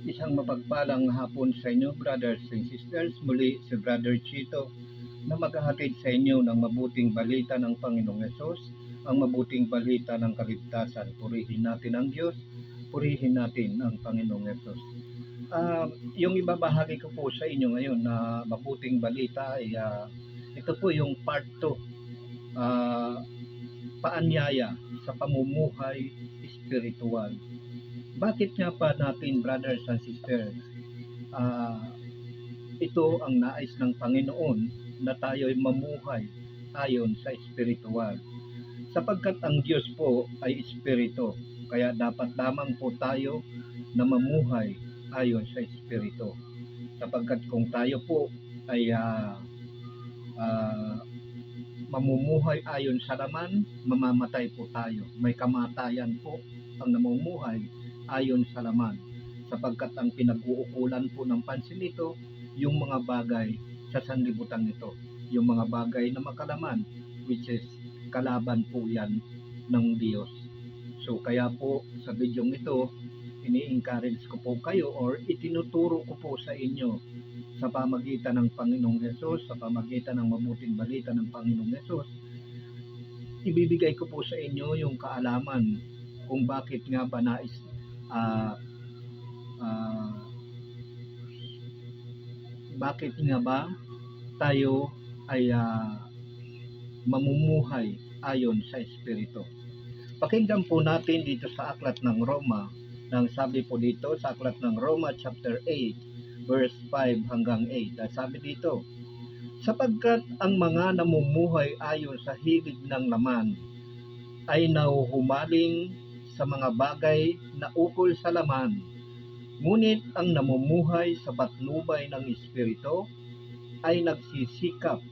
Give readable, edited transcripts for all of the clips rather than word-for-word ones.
Isang mapagpalang hapon sa inyo, brothers and sisters. Muli si Brother Chito na maghahatid sa inyo ng mabuting balita ng Panginoong Yesus, ang mabuting balita ng kaligtasan. Purihin natin ang Diyos, purihin natin ang Panginoong Yesus. Yung ibabahagi ko po sa inyo ngayon na mabuting balita ay ito po yung part 2, paanyaya sa pamumuhay espiritual. Bakit nga pa natin, brothers and sisters, ito ang nais ng Panginoon na tayo'y mamuhay ayon sa espiritual? Sapagkat ang Diyos po ay espiritu, kaya dapat lamang po tayo na mamuhay ayon sa espiritu. Sapagkat kung tayo po ay mamumuhay ayon sa laman, mamamatay po tayo. May kamatayan po ang namumuhay ayon sa laman. Sapagkat ang pinag-uukulan po ng pansin nito, yung mga bagay sa sanlibutan nito. Yung mga bagay na makalaman, which is kalaban po yan ng Diyos. So kaya po sa bidyong ito, ini-encourage ko po kayo or itinuturo ko po sa inyo sa pamagitan ng Panginoong Hesus, sa pamagitan ng mabuting balita ng Panginoong Hesus, ibibigay ko po sa inyo yung kaalaman kung bakit nga ba bakit nga ba tayo ay mamumuhay ayon sa Espiritu. Pakinggan po natin dito sa aklat ng Roma, nang sabi po dito sa aklat ng Roma chapter 8 verse 5 hanggang 8. Sabi dito, sapagkat ang mga namumuhay ayon sa hilig ng laman ay nahuhumaling sa mga bagay na ukol sa laman, ngunit ang namumuhay sa patnubay ng Espiritu ay nagsisikap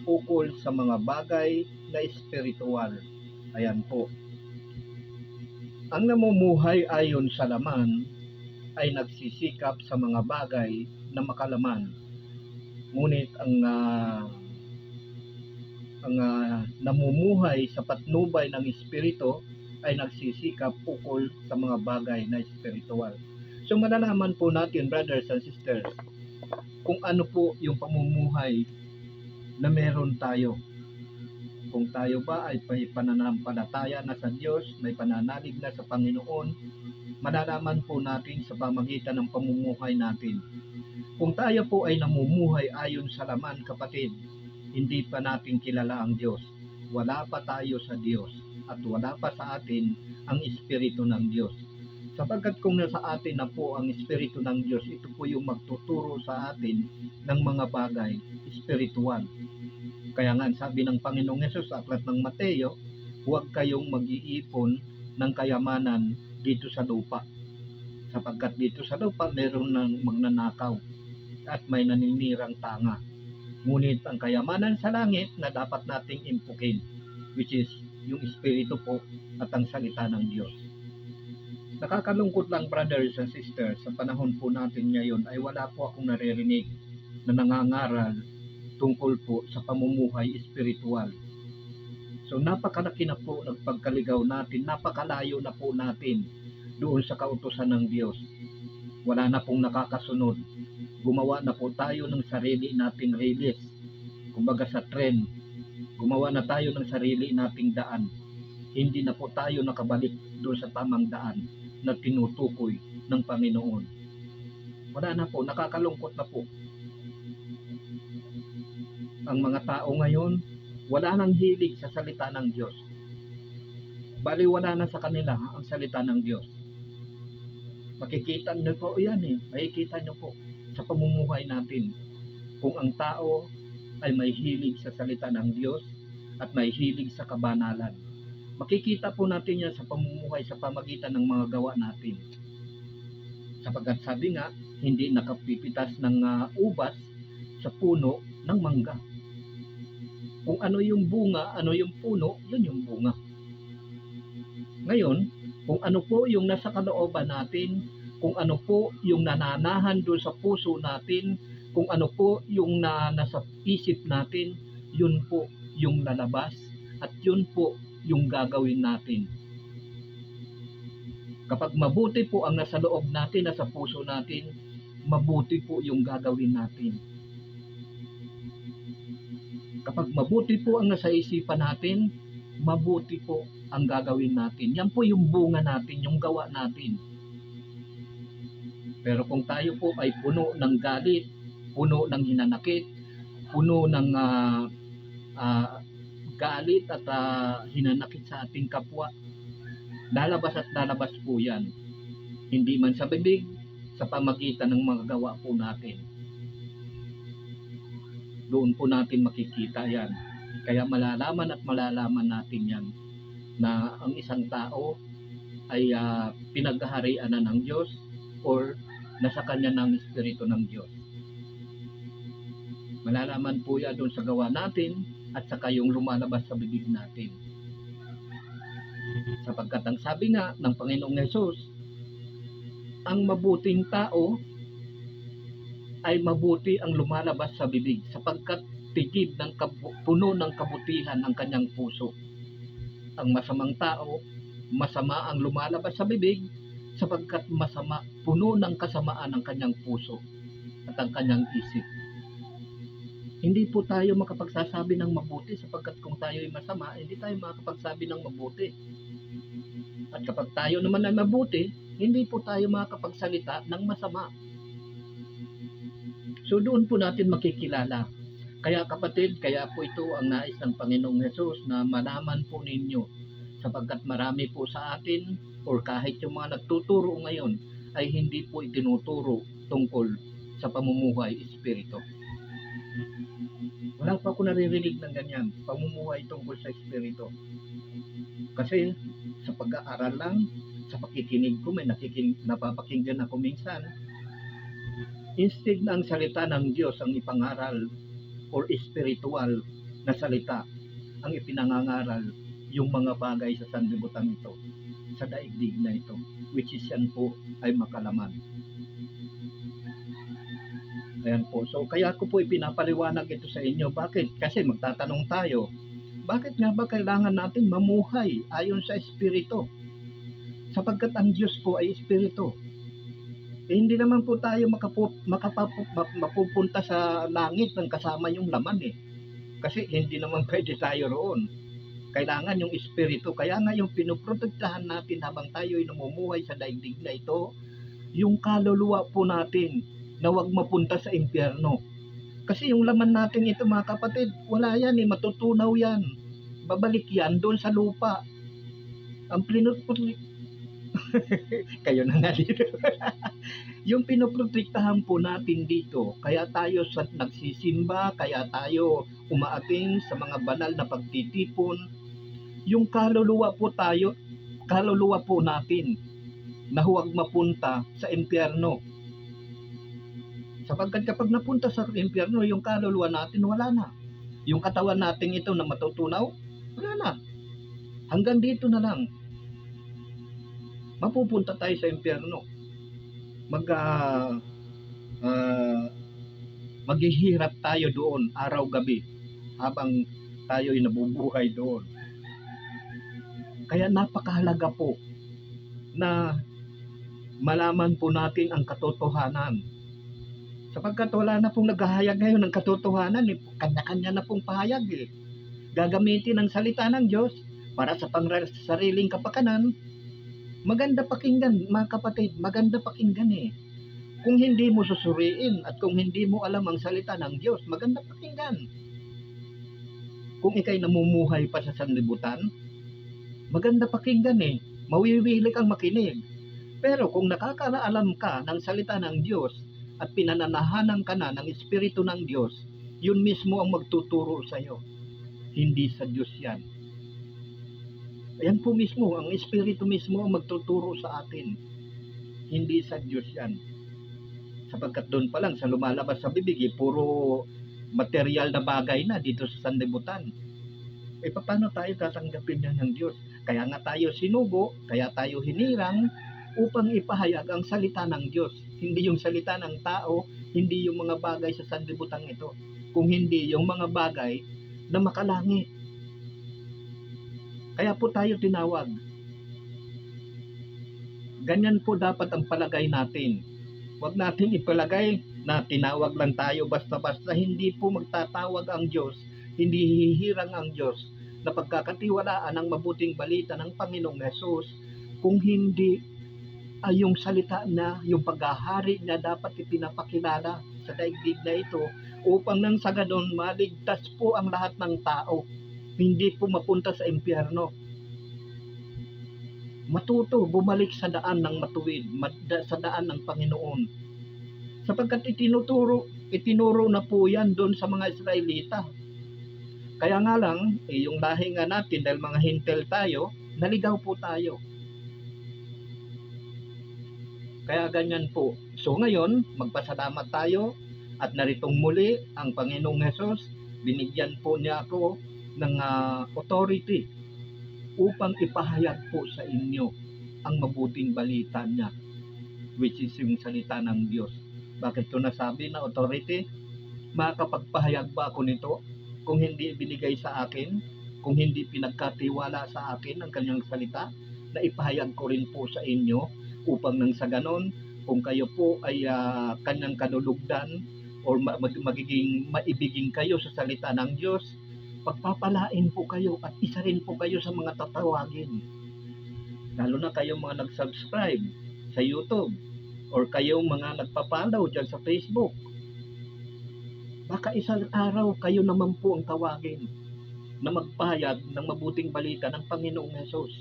ukol sa mga bagay na espiritual. Ayan po. Ang namumuhay ayon sa laman ay nagsisikap sa mga bagay na makalaman. Ngunit ang namumuhay sa patnubay ng Espiritu ay nagsisikap ukol sa mga bagay na espiritual. So malalaman po natin, brothers and sisters, kung ano po yung pamumuhay na meron tayo. Kung tayo ba ay may pananampalataya na sa Diyos, may pananalig na sa Panginoon, malalaman po natin sa pamagitan ng pamumuhay natin. Kung tayo po ay namumuhay ayon sa laman, kapatid, hindi pa natin kilala ang Diyos. Wala pa tayo sa Diyos at wala pa sa atin ang Espiritu ng Diyos. Sapagkat kung nasa atin na po ang Espiritu ng Diyos, ito po yung magtuturo sa atin ng mga bagay espiritual. Kaya nga sabi ng Panginoong Yesus sa aklat ng Mateo, huwag kayong mag-iipon ng kayamanan dito sa lupa. Sapagkat dito sa lupa meron ng magnanakaw at may naninirang tanga. Ngunit ang kayamanan sa langit na dapat nating impukin, which is yung Espiritu po at ang salita ng Diyos. Nakakalungkot lang, brothers and sisters, sa panahon po natin ngayon ay wala po akong naririnig na nangangaral tungkol po sa pamumuhay espiritual. So napakalaki na po ng pagkaligaw natin, napakalayo na po natin doon sa kautusan ng Diyos. Wala na pong nakakasunod. Gumawa na po tayo ng sarili nating release. Kumbaga sa trend, gumawa na tayo ng sarili nating daan. Hindi na po tayo nakabalik doon sa tamang daan na tinutukoy ng Panginoon. Wala na po, nakakalungkot na po. Ang mga tao ngayon, wala nang hilig sa salita ng Diyos. Bali wala na sa kanila ang salita ng Diyos. Makikita nyo po yan makikita nyo po sa pamumuhay natin. Kung ang tao ay may hilig sa salita ng Diyos at may hilig sa kabanalan. Makikita po natin yan sa pamumuhay sa pamagitan ng mga gawa natin. Sapagkat sabi nga, hindi nakapipitas ng ubas sa puno ng mangga. Kung ano yung bunga, ano yung puno, yun yung bunga. Ngayon, kung ano po yung nasa kalooban natin, kung ano po yung nananahan doon sa puso natin, kung ano po yung nasa isip natin, yun po yung lalabas at yun po yung gagawin natin. Kapag mabuti po ang nasa loob natin, nasa puso natin, mabuti po yung gagawin natin. Kapag mabuti po ang nasa isipan natin, mabuti po ang gagawin natin. Yan po yung bunga natin, yung gawa natin. Pero kung tayo po ay puno ng galit, puno ng hinanakit, puno ng galit at hinanakit sa ating kapwa, lalabas at lalabas po yan. Hindi man sa bibig, sa pamagitan ng mga gawa po natin. Doon po natin makikita yan. Kaya malalaman at malalaman natin yan na ang isang tao ay pinaghaharian na ng Diyos or nasa kanya ng Espiritu ng Diyos. Malalaman po yan doon sa gawa natin at saka yung lumalabas sa bibig natin. Sapagkat ang sabi nga ng Panginoong Hesus, ang mabuting tao ay mabuti ang lumalabas sa bibig sapagkat tigib ng puno ng kabutihan ang kanyang puso. Ang masamang tao, masama ang lumalabas sa bibig sapagkat masama, puno ng kasamaan ang kanyang puso at ang kanyang isip. Hindi po tayo makapagsasabi ng mabuti sapagkat kung tayo ay masama, hindi tayo makapagsabi ng mabuti. At kapag tayo naman ay mabuti, hindi po tayo makapagsalita ng masama. So doon po natin makikilala. Kaya kapatid, kaya po ito ang nais ng Panginoong Hesus na malaman po ninyo sapagkat marami po sa atin or kahit yung mga nagtuturo ngayon ay hindi po itinuturo tungkol sa pamumuhay espiritu. Wala pa ako naririnig ng ganyan, pamumuhay tungkol sa espiritu. Kasi sa pag-aaral lang, sa pakikinig ko, may napapakinggan ako minsan, instead na ang salita ng Diyos ang ipangaral or spiritual na salita, ang ipinangangaral yung mga bagay sa sanlibutan ito, sa daigdig na ito, which is yan po ay makalaman. Ayan po. So, kaya ko po ipinapaliwanag ito sa inyo. Bakit? Kasi magtatanong tayo, bakit nga ba kailangan natin mamuhay ayon sa Espiritu? Sapagkat ang Diyos po ay Espiritu. Hindi naman po tayo mapupunta sa langit ng kasama yung laman eh. Kasi hindi naman pwede tayo roon. Kailangan yung Espiritu. Kaya nga yung pinuprotektahan natin habang tayo ay namumuhay sa daigdig na ito, yung kaluluwa po natin na huwag mapunta sa impyerno. Kasi yung laman natin ito mga kapatid, wala yan eh, matutunaw yan. Babalik yan doon sa lupa. Ang kayo na nga dito. Yung pinoprotektahan po natin dito, kaya tayo nagsisimba, kaya tayo umaating sa mga banal na pagtitipon, yung kaluluwa po natin na huwag mapunta sa impyerno. Sapagkat kapag napunta sa impyerno, yung kaluluwa natin wala na. Yung katawan natin ito na matutunaw, wala na. Hanggang dito na lang. Mapupunta tayo sa impyerno. Maghihirap tayo doon araw-gabi habang tayo ay nabubuhay doon. Kaya napakahalaga po na malaman po natin ang katotohanan. Sapagkat wala na pong naghahayag ngayon ng katotohanan, eh. Kanya-kanya na pong pahayag eh. Gagamitin ang salita ng Diyos para sa sariling kapakanan. Maganda pakinggan mga kapatid, maganda pakinggan eh. Kung hindi mo susuriin at kung hindi mo alam ang salita ng Diyos, maganda pakinggan. Kung ikay namumuhay pa sa sanlibutan, maganda pakinggan eh. Mawiwili kang makinig. Pero kung nakakaalam ka ng salita ng Diyos at pinananahanan ka na ng Espiritu ng Diyos, yun mismo ang magtuturo sa iyo. Hindi sa Diyos yan. Ayan po mismo, ang Espiritu mismo ang magtuturo sa atin. Hindi sa Diyos yan. Sapagkat doon pa lang sa lumalabas sa bibig, puro material na bagay na dito sa sanlibutan. E paano tayo tatanggapin yan ng Diyos? Kaya nga tayo sinugo, kaya tayo hinirang upang ipahayag ang salita ng Diyos. Hindi yung salita ng tao, hindi yung mga bagay sa sanlibutan ito. Kung hindi yung mga bagay na makalangit. Kaya po tayo tinawag. Ganyan po dapat ang palagay natin. Huwag natin ipalagay na tinawag lang tayo basta-basta. Hindi po magtatawag ang Diyos, hindi hihirang ang Diyos na pagkakatiwalaan ang mabuting balita ng Panginoong Hesus kung hindi ay yung salita na, yung paghahari niya dapat ipinapakilala sa daigdig na ito upang nang sa ganon maligtas po ang lahat ng tao, hindi po mapunta sa impyerno. Matuto bumalik sa daan ng matuwid, sa daan ng Panginoon. Sapagkat itinuro na po yan doon sa mga Israelita. Kaya nga lang, yung lahi nga natin, dahil mga hintel tayo, naligaw po tayo. Kaya ganyan po. So ngayon, magpasalamat tayo at naritong muli ang Panginoong Hesus, binigyan po niya ako ng authority upang ipahayag po sa inyo ang mabuting balita niya, which is yung salita ng Diyos. Bakit ko nasabi na authority? Makakapagpahayag ba ako nito kung hindi binigay sa akin, kung hindi pinagkatiwala sa akin ang kanyang salita, na ipahayag ko rin po sa inyo upang nang sa ganon, kung kayo po ay kanyang kadulugdan or magiging maibigin kayo sa salita ng Diyos, pagpapalain po kayo at isa rin po kayo sa mga tatawagin. Lalo na kayo mga nag-subscribe sa YouTube or kayo mga nagpa-follow dyan sa Facebook. Baka isang araw kayo naman po ang tawagin na magpahayag ng mabuting balita ng Panginoong Hesus.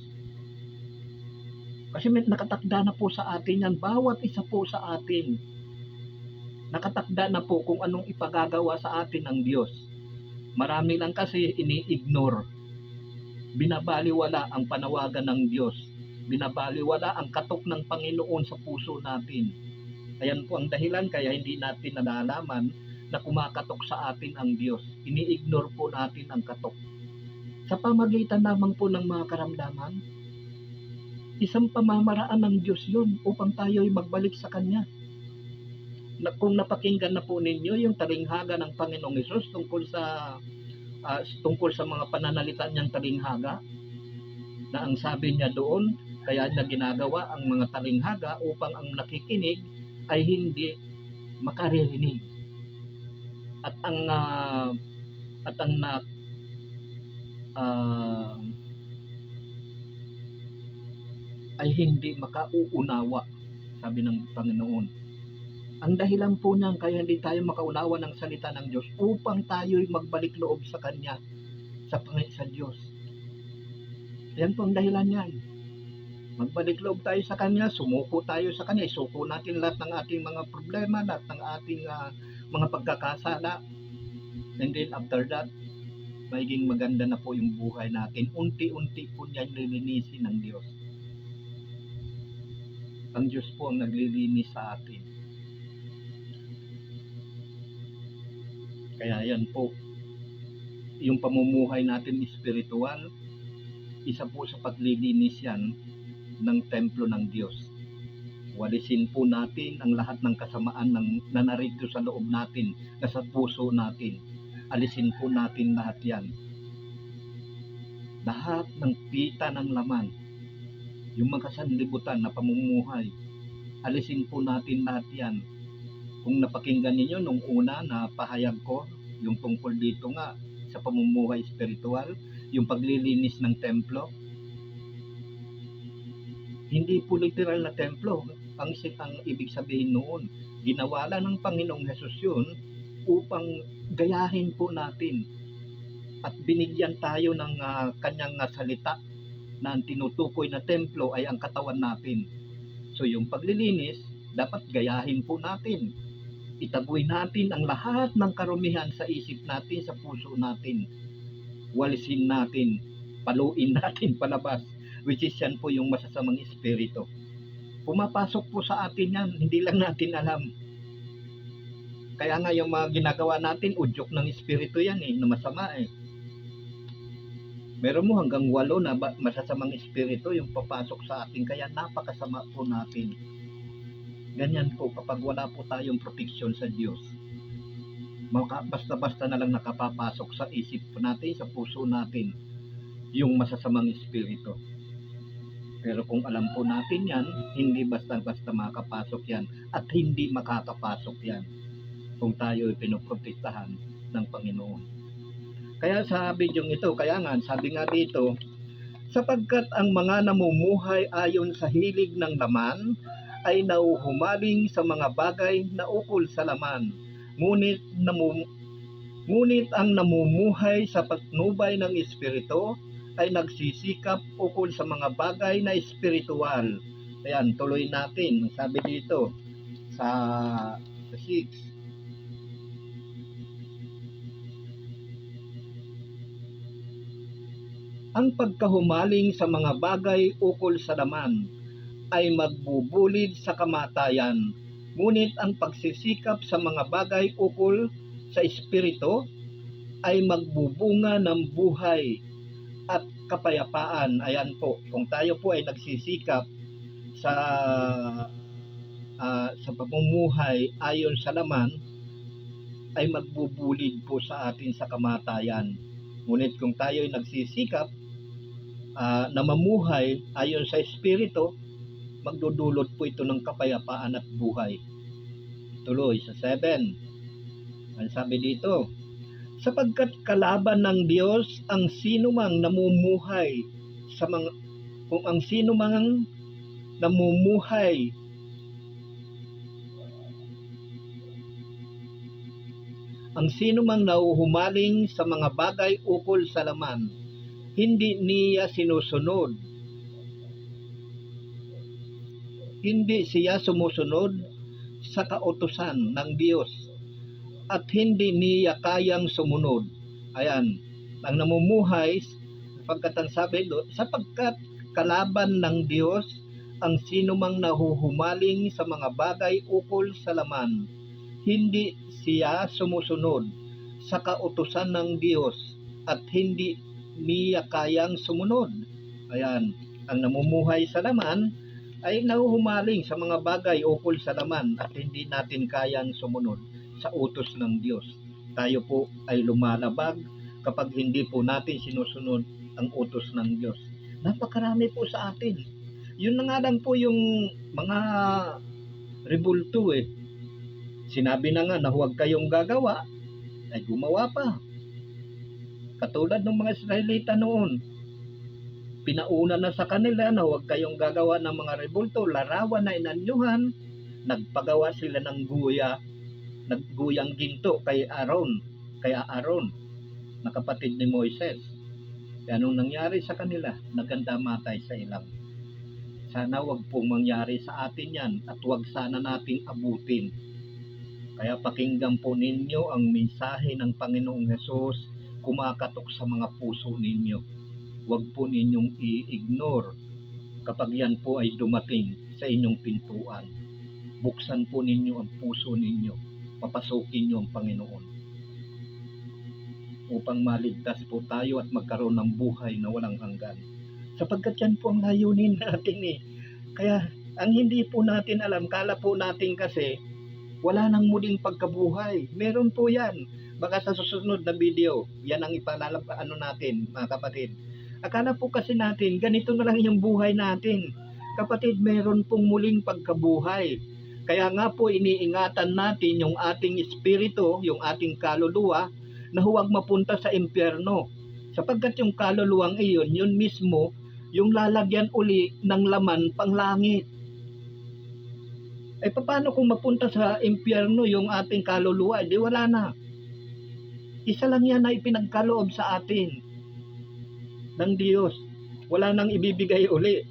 Kasi nakatakda na po sa atin yan, bawat isa po sa atin. Nakatakda na po kung anong ipagagawa sa atin ng Diyos. Marami lang kasi ini-ignore. Binabaliwala ang panawagan ng Diyos. Binabaliwala ang katok ng Panginoon sa puso natin. Ayan po ang dahilan kaya hindi natin nalalaman na kumakatok sa atin ang Diyos. Ini-ignore po natin ang katok. Sa pamagitan lamang po ng mga karamdaman, isang pamamaraan ng Diyos yun upang tayo'y magbalik sa Kanya. Kung napakinggan na po ninyo yung talinghaga ng Panginoong Hesus tungkol sa mga pananalita niyang talinghaga, na ang sabi niya doon, kaya niya ginagawa ang mga talinghaga upang ang nakikinig ay hindi makaririnig. At ay hindi makauunawa, sabi ng Panginoon. Ang dahilan po niyan kaya hindi tayo makaunawa ng salita ng Diyos upang tayo'y magbalik loob sa Kanya, sa Diyos. Yan po ang dahilan niyan. Magbalik loob tayo sa Kanya, sumuko tayo sa Kanya, isuko natin lahat ng ating mga problema, lahat ng ating mga pagkakasala. And then after that, magiging maganda na po yung buhay natin. Unti-unti po niyan lilinisin ng Diyos. Ang Diyos po ang naglilinis sa atin. Kaya yan po, yung pamumuhay natin espiritual, isa po sa paglilinis yan ng templo ng Diyos. Walisin po natin ang lahat ng kasamaan na narito sa loob natin, na sa puso natin. Alisin po natin lahat yan. Lahat ng pita ng laman, yung mga sanlibutan na pamumuhay, alisin po natin lahat yan. Kung napakinggan ninyo nung una na pahayag ko, yung tungkol dito nga sa pamumuhay espiritual, yung paglilinis ng templo, hindi po literal na templo ang ibig sabihin noon. Ginawa lang ng Panginoong Hesus yun upang gayahin po natin at binigyan tayo ng kanyang salita na ang tinutukoy na templo ay ang katawan natin. So yung paglilinis, dapat gayahin po natin. Itaboy natin ang lahat ng karumihan sa isip natin, sa puso natin. Walisin natin, paluin natin palabas, which is yan po yung masasamang espiritu. Pumapasok po sa atin yan, hindi lang natin alam. Kaya nga yung mga ginagawa natin, udyok ng espiritu yan na masama Meron mo hanggang 8 na masasamang espiritu yung papasok sa atin, kaya napakasama po natin. Ganyan po kapag wala po tayong proteksyon sa Diyos. Basta-basta na lang nakapapasok sa isip natin, sa puso natin, yung masasamang espiritu. Pero kung alam po natin yan, hindi basta-basta makapasok yan at hindi makakapasok yan kung tayo ay pinoprotektahan ng Panginoon. Kaya sa bidyong ito, kaya nga, sabi nga dito, sapagkat ang mga namumuhay ayon sa hilig ng laman ay nauhumaling sa mga bagay na ukol sa laman. Ngunit ang namumuhay sa patnubay ng Espiritu ay nagsisikap ukol sa mga bagay na espiritual. Ayan, tuloy natin. Sabi dito sa 6. Ang pagkahumaling sa mga bagay ukol sa laman ay magbubulid sa kamatayan, ngunit ang pagsisikap sa mga bagay ukol sa espiritu ay magbubunga ng buhay at kapayapaan. Ayan po, kung tayo po ay nagsisikap sa pamumuhay ayon sa laman, ay magbubulid po sa atin sa kamatayan. Ngunit kung tayo ay nagsisikap na mamuhay ayon sa Espiritu, magdudulot po ito ng kapayapaan at buhay. Tuloy sa 7. Ang sabi dito, sapagkat kalaban ng Diyos ang sinumang namumuhay sa mga kung ang sinumang namumuhay ang sinumang nauhumaling sa mga bagay ukol sa laman, hindi niya sinusunod. Hindi siya sumusunod sa kautusan ng Diyos at hindi niya kayang sumunod. Ayan, ang namumuhay, sapagkat kalaban ng Diyos ang sinumang nahuhumaling sa mga bagay ukol sa laman, hindi siya sumusunod sa kautusan ng Diyos at hindi niya kayang sumunod. Ayan, ang namumuhay sa laman ay nahuhumaling sa mga bagay ukol sa laman at hindi natin kayang sumunod sa utos ng Diyos. Tayo po ay lumalabag kapag hindi po natin sinusunod ang utos ng Diyos. Napakarami po sa atin. Yun na nga lang po yung mga rebulto Sinabi na nga na huwag kayong gagawa, ay gumawa pa. Katulad ng mga Israelita noon, pinauna na sa kanila na huwag kayong gagawa ng mga rebulto, larawan na inanyuhan, nagpagawa sila ng nagguyang ginto kay Aaron, na kapatid ni Moises. Kaya anong nangyari sa kanila? Nagandamatay sa ilang. Sana wag pong mangyari sa atin yan at wag sana nating abutin. Kaya pakinggan po ninyo ang mensahe ng Panginoong Hesus kumakatok sa mga puso ninyo. Huwag po ninyong i-ignore kapag yan po ay dumating sa inyong pintuan. Buksan po ninyo ang puso ninyo. Papasukin niyo ang Panginoon. Upang maligtas po tayo at magkaroon ng buhay na walang hanggan. Sapagkat yan po ang layunin natin Kaya ang hindi po natin alam, kala po natin kasi wala nang muling pagkabuhay. Meron po yan. Baka sa susunod na video, yan ang natin, mga kapatid. Akala po kasi natin, ganito na lang yung buhay natin. Kapatid, meron pong muling pagkabuhay. Kaya nga po iniingatan natin yung ating espiritu, yung ating kaluluwa, na huwag mapunta sa impyerno. Sapagkat yung kaluluwang iyon, yun mismo, yung lalagyan uli ng laman panglangit. Paano kung mapunta sa impyerno yung ating kaluluwa? Di wala na. Isa lang yan na ipinagkaloob sa atin ng Diyos. Wala nang ibibigay uli.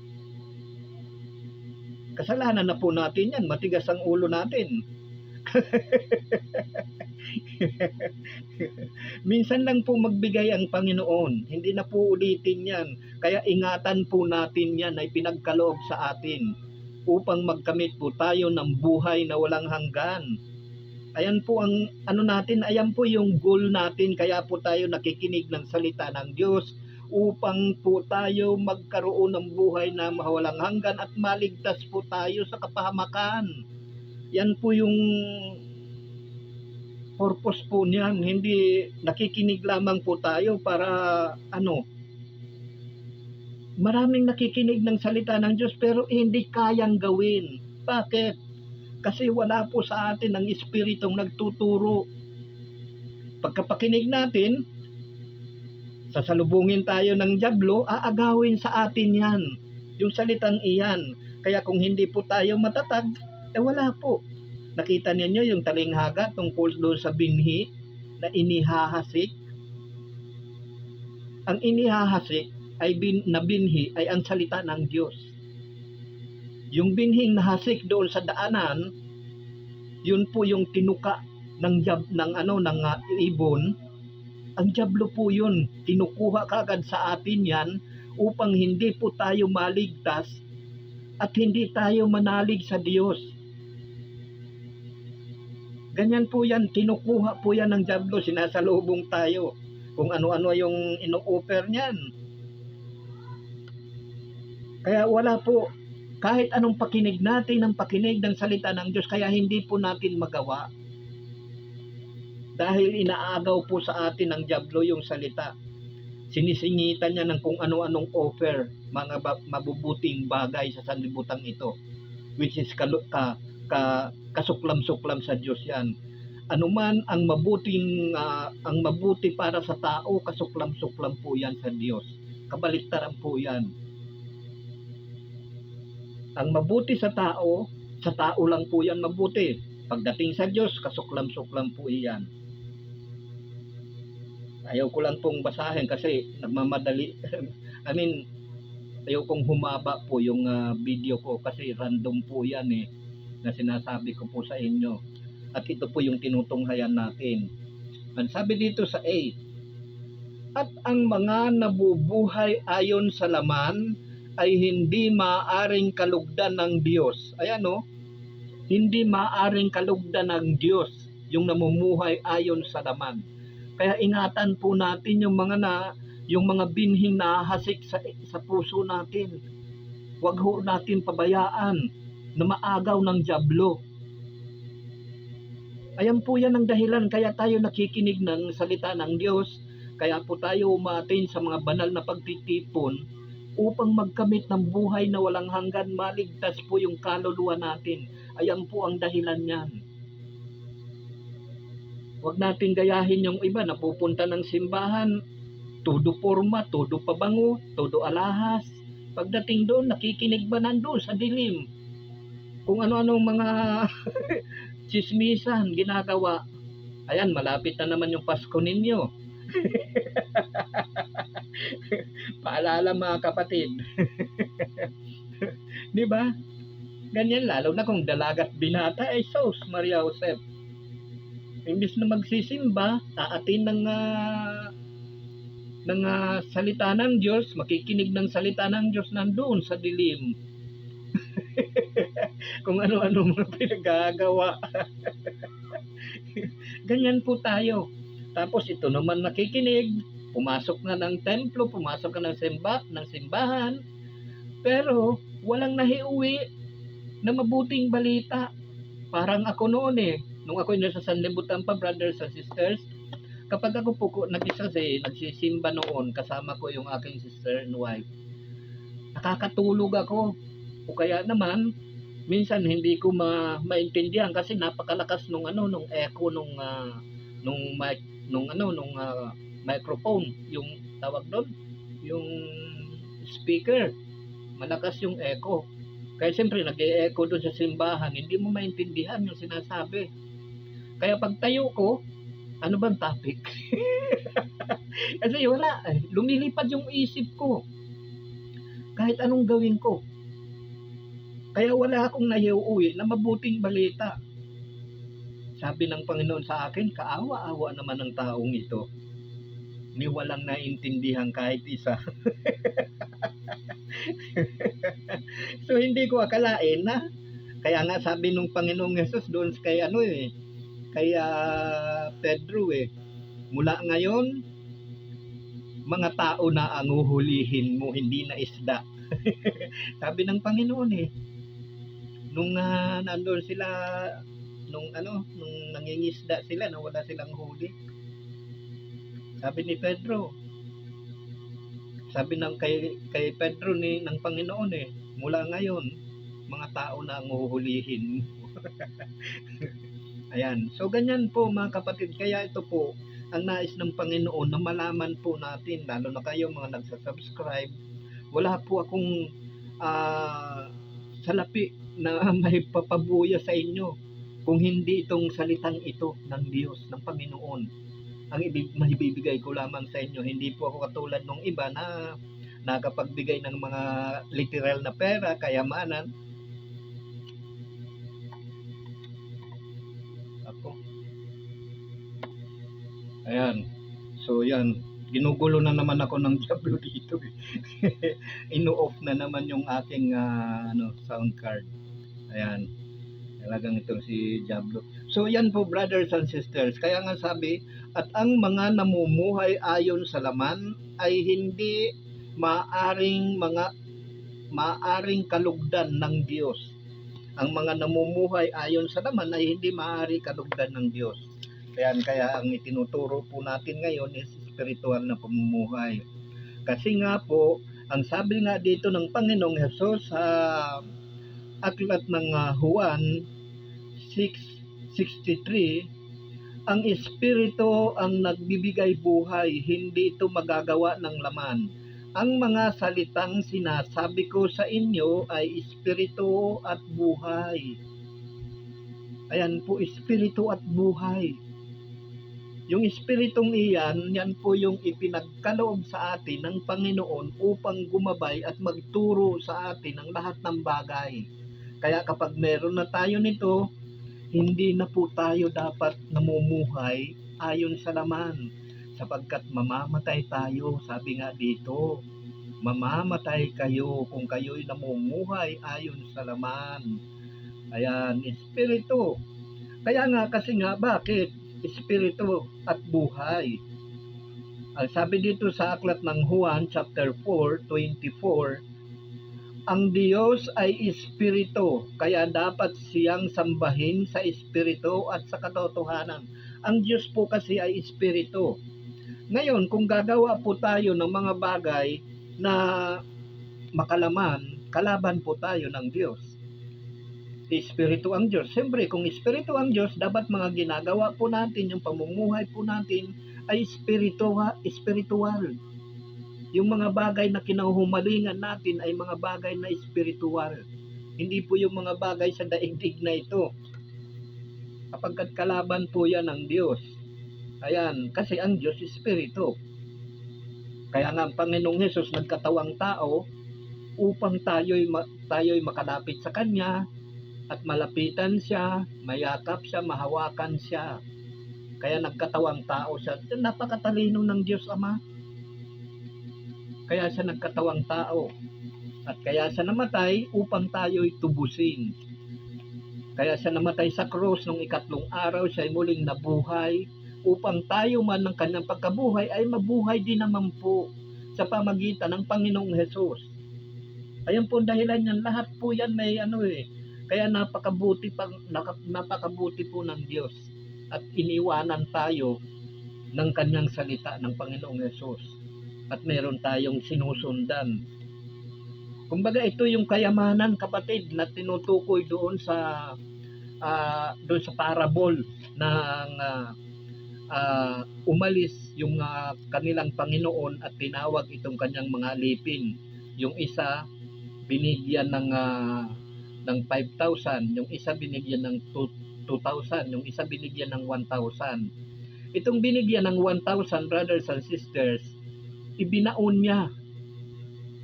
Kasalanan na po natin yan. Matigas ang ulo natin. Minsan lang po magbigay ang Panginoon. Hindi na po ulitin yan. Kaya ingatan po natin yan na ipinagkaloob sa atin upang magkamit po tayo ng buhay na walang hanggan. Ayan po ang natin, ayan po yung goal natin, kaya po tayo nakikinig ng salita ng Diyos upang po tayo magkaroon ng buhay na walang hanggan at maligtas po tayo sa kapahamakan. Yan po yung purpose po niyan, hindi nakikinig lamang po tayo para Maraming nakikinig ng salita ng Diyos pero hindi kayang gawin. Bakit? Kasi wala po sa atin ang Espiritong nagtuturo. Pagkapakinig natin, sasalubungin tayo ng dyablo, aagawin sa atin yan, yung salitang iyan. Kaya kung hindi po tayo matatag, wala po. Nakita niyo yung talinghaga tungkol doon sa binhi na inihahasik. Ang inihahasik ay na binhi ay ang salita ng Diyos. Yung binhing nahasik doon sa daanan, yun po yung tinuka ng ibon. Ang dyablo po yun, kinukuha kagad sa atin yan upang hindi po tayo maligtas at hindi tayo manalig sa Diyos. Ganyan po yan, kinukuha po yan ng dyablo, sinasalubong tayo. Kung ano-ano yung ino-offer niyan. Kaya wala po, kahit anong pakinig natin ng pakinig ng salita ng Diyos, kaya hindi po natin magawa. Dahil inaagaw po sa atin ng dyablo yung salita. Sinisingitan niya ng kung ano-anong offer, mga mabubuting bagay sa sanlibutan ito, which is kasuklam-suklam sa Diyos yan. Anuman ang mabuti para sa tao, kasuklam-suklam po yan sa Diyos. Kabaliktaran po yan. Ang mabuti sa tao lang po yan mabuti. Pagdating sa Diyos, kasuklam-suklam po yan. Ayaw ko lang pong basahin kasi nagmamadali. Ayaw kong humaba po yung video ko kasi random po yan na sinasabi ko po sa inyo. At ito po yung tinutunghayan natin. Ang sabi dito sa 8, at ang mga nabubuhay ayon sa laman ay hindi maaaring kalugdan ng Diyos. Ayan hindi maaaring kalugdan ng Diyos yung namumuhay ayon sa laman. Kaya ingatan po natin yung mga binhing nahasik sa puso natin. Huwag ho natin pabayaan na maagaw ng dyablo. Ayan po yan ang dahilan kaya tayo nakikinig ng salita ng Diyos. Kaya po tayo umatin sa mga banal na pagtitipon upang magkamit ng buhay na walang hanggan, maligtas po yung kaluluwa natin. Ayan po ang dahilan niyan. Huwag natin gayahin yung iba na pupunta ng simbahan, todo forma, todo pabango, todo alahas. Pagdating doon, nakikinig ba nandoon sa dilim? Kung ano-anong mga chismisan ginagawa. Ayan, malapit na naman yung Pasko ninyo. Paalala mga kapatid. Di ba? Ganyan, lalo na kung dalagat binata ay sos, Maria Josep. Imbis na magsisimba, aatin ng salita ng Diyos, makikinig ng salita ng Diyos nandoon sa dilim. Kung ano-ano mga pinagagawa. Ganyan po tayo. Tapos ito naman nakikinig, pumasok na ng templo, pumasok na ng simbahan, pero walang nahiuwi na mabuting balita. Parang ako noon nung ako nasa sanlibutan pa, brothers and sisters, kapag ako po nagsisimba noon, kasama ko yung aking sister and wife, nakakatulog ako. O kaya naman, minsan hindi ko maintindihan kasi napakalakas nung echo nung microphone, yung tawag doon, yung speaker, malakas yung echo. Kaya siyempre nag-e-echo doon sa simbahan, hindi mo maintindihan yung sinasabi. Kaya pag tayo ko, ano bang topic? Kasi wala, lumilipad yung isip ko. Kahit anong gawin ko. Kaya wala akong naiuwi na mabuting balita. Sabi ng Panginoon sa akin, kaawa-awa naman ang taong ito. Ni walang naintindihan kahit isa. So hindi ko akalain na. Kaya nga sabi ng Panginoong Yesus doon kay Pedro mula ngayon, mga tao na ang uhulihin mo, hindi na isda. Sabi ng Panginoon nung nandoon sila, nung nangingisda sila na wala silang huli. Sabi ni Pedro, Sabi ng kay Pedro ng Panginoon mula ngayon, mga tao na ang huhulihin. Ayan. So ganyan po mga kapatid. Kaya ito po ang nais ng Panginoon na malaman po natin, lalo na kayo mga nagsasubscribe. Wala po akong salapi na may papabuya sa inyo kung hindi itong salitang ito ng Diyos, ng Panginoon. Ang maibibigay ko lamang sa inyo, hindi po ako katulad ng iba na nakapagbigay ng mga literal na pera, kayamanan. Ako. Ayan. So yan, ginugulo na naman ako ng Diablo dito. Ino-off na naman yung aking sound card. Ayan. Talagang itong si Diablo. So yan po brothers and sisters. Kaya nga sabi, at ang mga namumuhay ayon sa laman ay hindi maaring kalugdan ng Diyos. Ang mga namumuhay ayon sa laman ay hindi maaari kalugdan ng Diyos. Kaya ang itinuturo po natin ngayon is spiritual na pamumuhay. Kasi nga po, ang sabi nga dito ng Panginoong Hesus sa aklat ng Juan 6:63, ang Espiritu ang nagbibigay buhay, hindi ito magagawa ng laman. Ang mga salitang sinasabi ko sa inyo ay Espiritu at buhay. Ayan po, Espiritu at buhay. Yung Espiritong iyan, yan po yung ipinagkaloob sa atin ng Panginoon upang gumabay at magturo sa atin ng lahat ng bagay. Kaya kapag meron na tayo nito, hindi na po tayo dapat namumuhay ayon sa laman, sapagkat mamamatay tayo. Sabi nga dito, mamamatay kayo kung kayo'y namumuhay ayon sa laman. Ayan, Espiritu. Kaya nga kasi nga, bakit? Espiritu at buhay. Ang sabi dito sa aklat ng Juan chapter 4:24, ang Diyos ay Espiritu, kaya dapat siyang sambahin sa Espiritu at sa katotohanan. Ang Diyos po kasi ay Espiritu. Ngayon, kung gagawa po tayo ng mga bagay na makalaman, kalaban po tayo ng Diyos. Espiritu ang Diyos. Siyempre, kung Espiritu ang Diyos, dapat mga ginagawa po natin, yung pamumuhay po natin ay espiritual. Yung mga bagay na kinahumalingan natin ay mga bagay na espiritual. Hindi po yung mga bagay sa daigdig na ito. Kapagkat kalaban po yan ng Diyos. Ayan, kasi ang Diyos Espiritu. Kaya nga ang Panginoong Hesus nagkatawang tao upang tayo'y makalapit sa Kanya at malapitan siya, mayakap siya, mahawakan siya. Kaya nagkatawang tao siya. Napakatalino ng Diyos Ama. Kaya siya nagkatawang tao. At kaya siya namatay upang tayo'y tubusin. Kaya siya namatay sa krus nung 3 araw, siya ay muling nabuhay upang tayo man ng kanyang pagkabuhay ay mabuhay din naman po sa pamagitan ng Panginoong Hesus. Ayun po dahilan yan. Lahat po yan may Kaya napakabuti po ng Diyos. At iniwanan tayo ng kanyang salita ng Panginoong Hesus. At meron tayong sinusundan. Kumbaga ito yung kayamanan, kapatid, na tinutukoy doon sa parable ng umalis yung kanilang Panginoon at tinawag itong kanyang mga alipin. Yung isa binigyan ng 5,000, yung isa binigyan ng 2,000, yung isa binigyan ng 1,000. Itong binigyan ng 1,000, brothers and sisters, ibinaon niya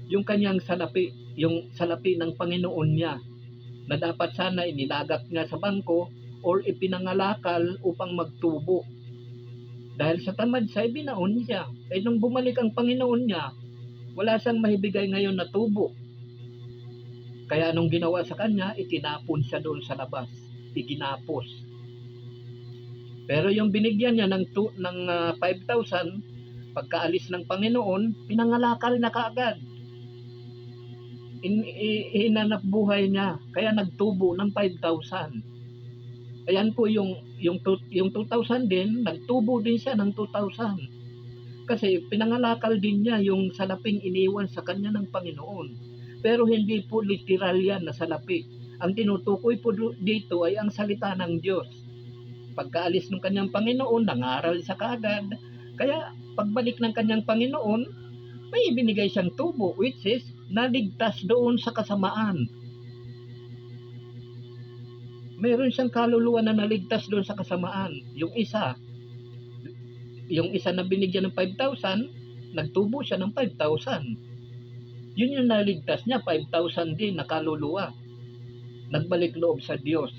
yung kanyang salapi, yung salapi ng Panginoon niya, na dapat sana inilagak niya sa bangko or ipinangalakal upang magtubo. Dahil sa tamad siya, ibinaon niya. Nung bumalik ang Panginoon niya, wala siyang mahibigay ngayon na tubo. Kaya anong ginawa sa kanya, itinapon siya doon sa labas, iginapos. Pero yung binigyan niya ng 5,000, pagkaalis ng Panginoon, pinangalakal na kaagad. Hinanap buhay niya, kaya nagtubo ng 5,000. Ayan po yung 2,000 din, nagtubo din siya ng 2,000. Kasi pinangalakal din niya yung salaping iniwan sa kanya ng Panginoon. Pero hindi po literal yan na salapi. Ang tinutukoy po dito ay ang salita ng Diyos. Pagkaalis ng kanyang Panginoon, nangaral siya kaagad. Kaya pagbalik ng kanyang Panginoon, may ibinigay siyang tubo, which is naligtas doon sa kasamaan. Meron siyang kaluluwa na naligtas doon sa kasamaan. Yung isa na binigyan ng 5,000, nagtubo siya ng 5,000. Yun yung naligtas niya, 5,000 din na kaluluwa. Nagbalik loob sa Diyos.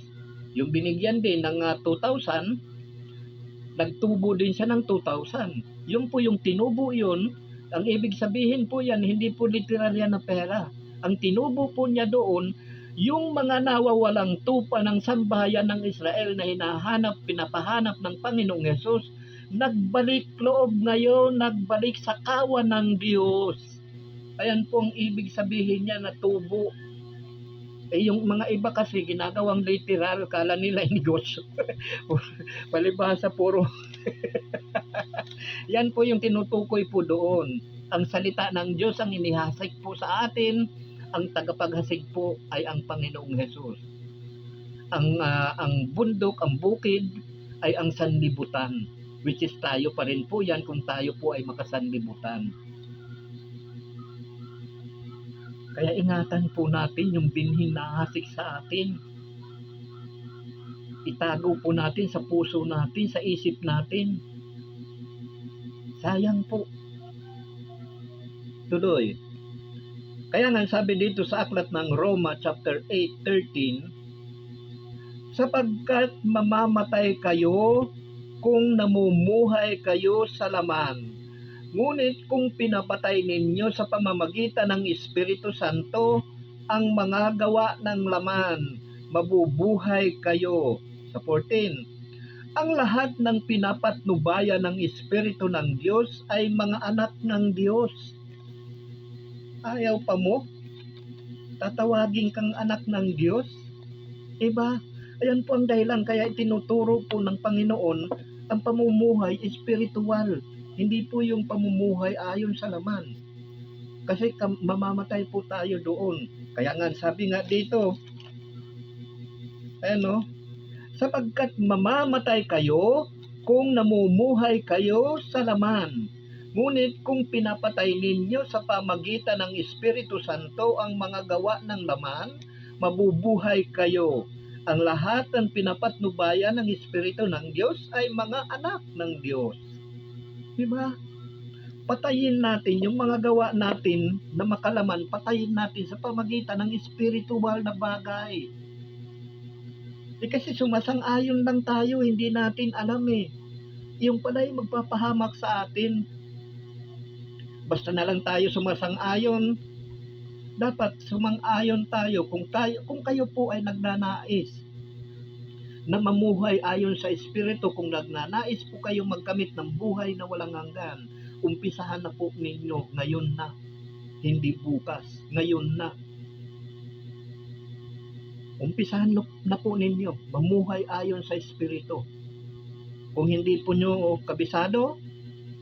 Yung binigyan din ng 2,000, nagtubo din siya ng 2,000. Yun po yung tinubo yun. Ang ibig sabihin po yan, hindi po literal yan na pera. Ang tinubo po niya doon, yung mga nawawalang tupa ng sambahayan ng Israel na pinapahanap ng Panginoong Hesus, nagbalik loob ngayon, nagbalik sa kawan ng Diyos. Ayan po ang ibig sabihin niya na tubo. Yung mga iba kasi ginagawang literal, kala nila negosyo. Palibhasa puro. Yan po yung tinutukoy po doon. Ang salita ng Diyos ang inihasik po sa atin, ang tagapaghasik po ay ang Panginoong Hesus. Ang bundok, ang bukid ay ang sanlibutan, which is tayo pa rin po yan kung tayo po ay makasanlibutan. Kaya ingatan po natin yung binhing nahasik sa atin. Itago po natin sa puso natin, sa isip natin. Sayang po. Tuloy. Kaya nga sabi dito sa aklat ng Roma chapter 8:13, sapagkat mamamatay kayo kung namumuhay kayo sa laman. Ngunit kung pinapatay ninyo sa pamamagitan ng Espiritu Santo ang mga gawa ng laman, mabubuhay kayo. Sa 14, ang lahat ng pinapatnubayan ng Espiritu ng Diyos ay mga anak ng Diyos. Ayaw pa mo? Tatawagin kang anak ng Diyos? Diba? Ayan po ang dahilan kaya itinuturo po ng Panginoon ang pamumuhay espiritual. Hindi po yung pamumuhay ayon sa laman. Kasi mamamatay po tayo doon. Kaya nga sabi nga dito, sapagkat mamamatay kayo kung namumuhay kayo sa laman. Ngunit kung pinapatay ninyo sa pamagitan ng Espiritu Santo ang mga gawa ng laman, mabubuhay kayo. Ang lahat ng pinapatnubayan ng Espiritu ng Diyos ay mga anak ng Diyos. Diba? Patayin natin yung mga gawa natin na makalaman, patayin natin sa pamagitan ng spiritual na bagay. Kasi sumasang-ayon lang tayo, hindi natin alam yung pala'y magpapahamak sa atin. Basta na lang tayo sumasang-ayon, dapat sumang-ayon tayo kung kayo po ay nagnanais na mamuhay ayon sa Espiritu, kung nagnanais po kayong magkamit ng buhay na walang hanggan, umpisahan na po ninyo ngayon na, hindi bukas, ngayon na. Umpisahan na po ninyo mamuhay ayon sa Espiritu. Kung hindi po nyo kabisado,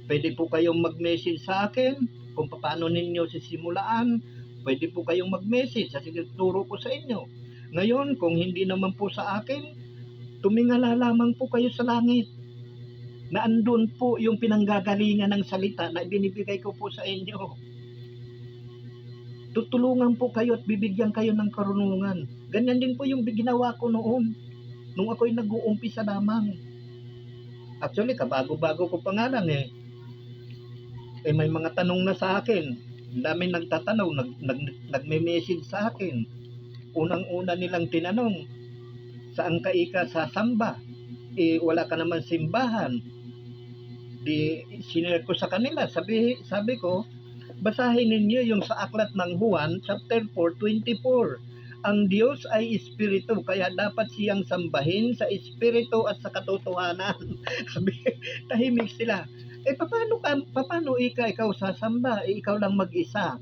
pwede po kayong mag-message sa akin kung paano ninyo sisimulaan. Pwede po kayong mag-message sa turo ko sa inyo. Ngayon, kung hindi naman po sa akin, tumingala lamang po kayo sa langit. Na andun po yung pinanggagalingan ng salita na binibigay ko po sa inyo. Tutulungan po kayo at bibigyan kayo ng karunungan. Ganyan din po yung ginawa ko noon. Nung ako'y nag-uumpisa lamang. Actually, kabago-bago ko pa nga lang may mga tanong na sa akin. Ang daming nagtatanong, nagme-message sa akin. Unang-una nilang tinanong, saan ka sasamba? Wala ka naman simbahan. Di sinare ko sa kanila, sabi ko, basahin ninyo yung sa aklat ng Juan chapter 4:24. Ang Diyos ay espiritu, kaya dapat siyang sambahin sa espiritu at sa katotohanan. Sabi, tahimik sila. Paano ikaw sasamba? Ikaw lang mag-isa.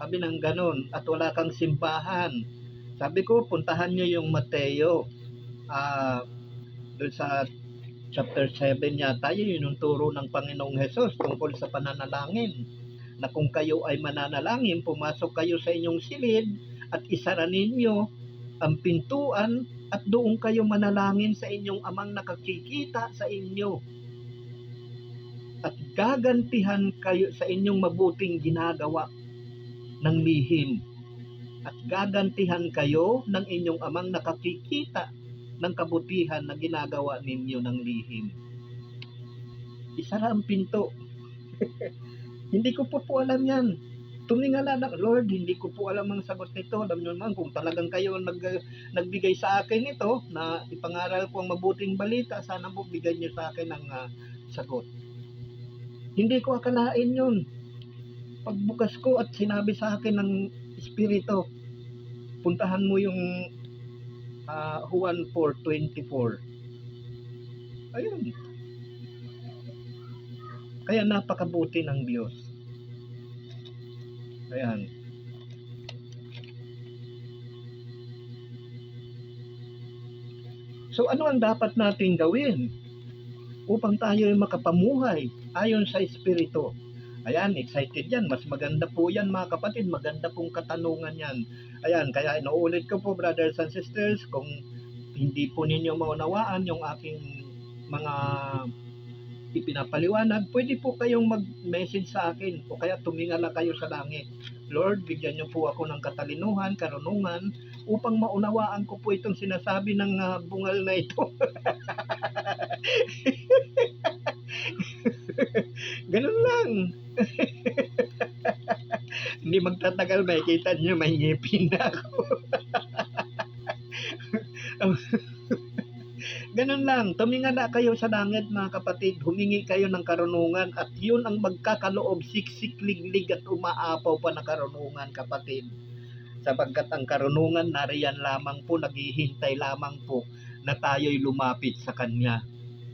Sabi ng ganon, at wala kang simbahan. Sabi ko, puntahan nyo yung Mateo. Doon sa chapter 7 yata yun yung turo ng Panginoong Hesus tungkol sa pananalangin, na kung kayo ay mananalangin, pumasok kayo sa inyong silid at isara ninyo ang pintuan at doon kayo manalangin sa inyong amang nakakikita sa inyo at gagantihan kayo sa inyong mabuting ginagawa ng lihim at gagantihan kayo ng inyong amang nakakikita ng kabutihan na ginagawa ninyo ng lihim. Isara ang pinto. Hindi ko po alam yan. Tumingala na, Lord, hindi ko po alam ang sagot nito. Alam nyo naman, kung talagang kayo nagbigay sa akin ito, na ipangaral ko ang mabuting balita, sana po bigay niyo sa akin ang sagot. Hindi ko akalain yun. Pagbukas ko at sinabi sa akin ng Espiritu, puntahan mo yung Juan 4:24. Ayun. Kaya napakabuti ng Diyos. Ayan. So ano ang dapat nating gawin upang tayo ay makapamuhay ayon sa Espiritu? Ayan, excited yan. Mas maganda po yan mga kapatid. Maganda pong katanungan yan. Ayan, kaya inuulit ko po, brothers and sisters, kung hindi po ninyo maunawaan yung aking mga ipinapaliwanag, pwede po kayong mag-message sa akin o kaya tumingala kayo sa langit. Lord, bigyan niyo po ako ng katalinuhan, karunungan, upang maunawaan ko po itong sinasabi ng bungal na ito. Ganun lang. Hindi magtatagal, makikita niyo, may ngipin na ako. Ganun lang, tumingala kayo sa langit mga kapatid, humingi kayo ng karunungan at yun ang magkakaloob, siksik-liglig at umaapaw pa na karunungan kapatid. Sapagkat ang karunungan nariyan lamang po, naghihintay lamang po na tayo'y lumapit sa Kanya,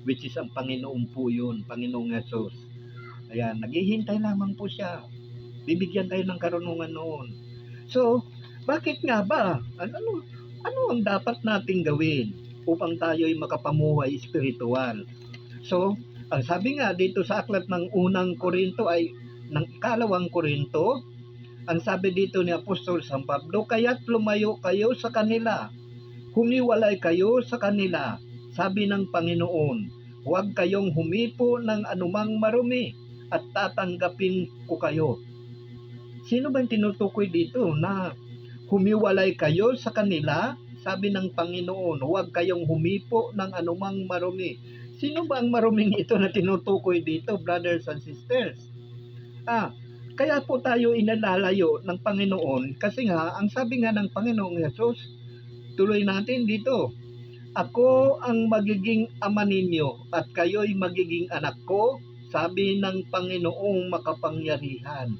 which is ang Panginoon po yun, Panginoong Hesus. Ayan, naghihintay lamang po siya. Bibigyan tayo ng karunungan noon. So, bakit nga ba? Ano ang dapat nating gawin upang tayo ay makapamuhay espiritual? So, ang sabi nga dito sa aklat ng unang Korinto ay ng ikalawang Korinto, ang sabi dito ni Apostol San Pablo, kaya't lumayo kayo sa kanila, humiwalay kayo sa kanila, sabi ng Panginoon, huwag kayong humipo ng anumang marumi at tatanggapin ko kayo. Sino ba yung tinutukoy dito na humiwalay kayo sa kanila? Sabi ng Panginoon, huwag kayong humipo ng anumang marumi. Sino ba ang maruming ito na tinutukoy dito, brothers and sisters? Kaya po tayo inalalayo ng Panginoon kasi nga, ang sabi nga ng Panginoong Hesus, tuloy natin dito, ako ang magiging ama ninyo at kayo'y magiging anak ko, sabi ng Panginoong makapangyarihan.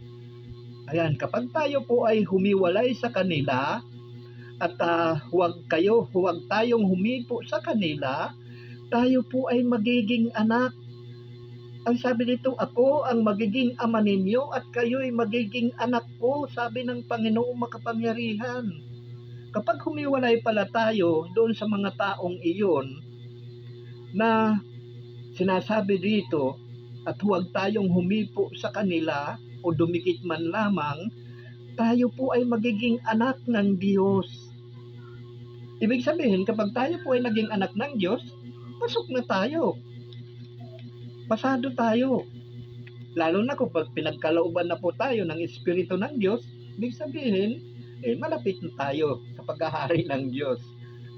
Ayan, kapag tayo po ay humiwalay sa kanila at huwag tayong humipo sa kanila, tayo po ay magiging anak. Ang sabi dito, ako ang magiging ama ninyo at kayo'y magiging anak ko, sabi ng Panginoong makapangyarihan. Kapag humiwalay pala tayo doon sa mga taong iyon na sinasabi dito at huwag tayong humipo sa kanila o dumikit man lamang, tayo po ay magiging anak ng Diyos. Ibig sabihin, kapag tayo po ay naging anak ng Diyos, pasok na tayo. Pasado tayo. Lalo na kung pinagkalooban na po tayo ng Espiritu ng Diyos, ibig sabihin, malapit na tayo sa paghahari ng Diyos.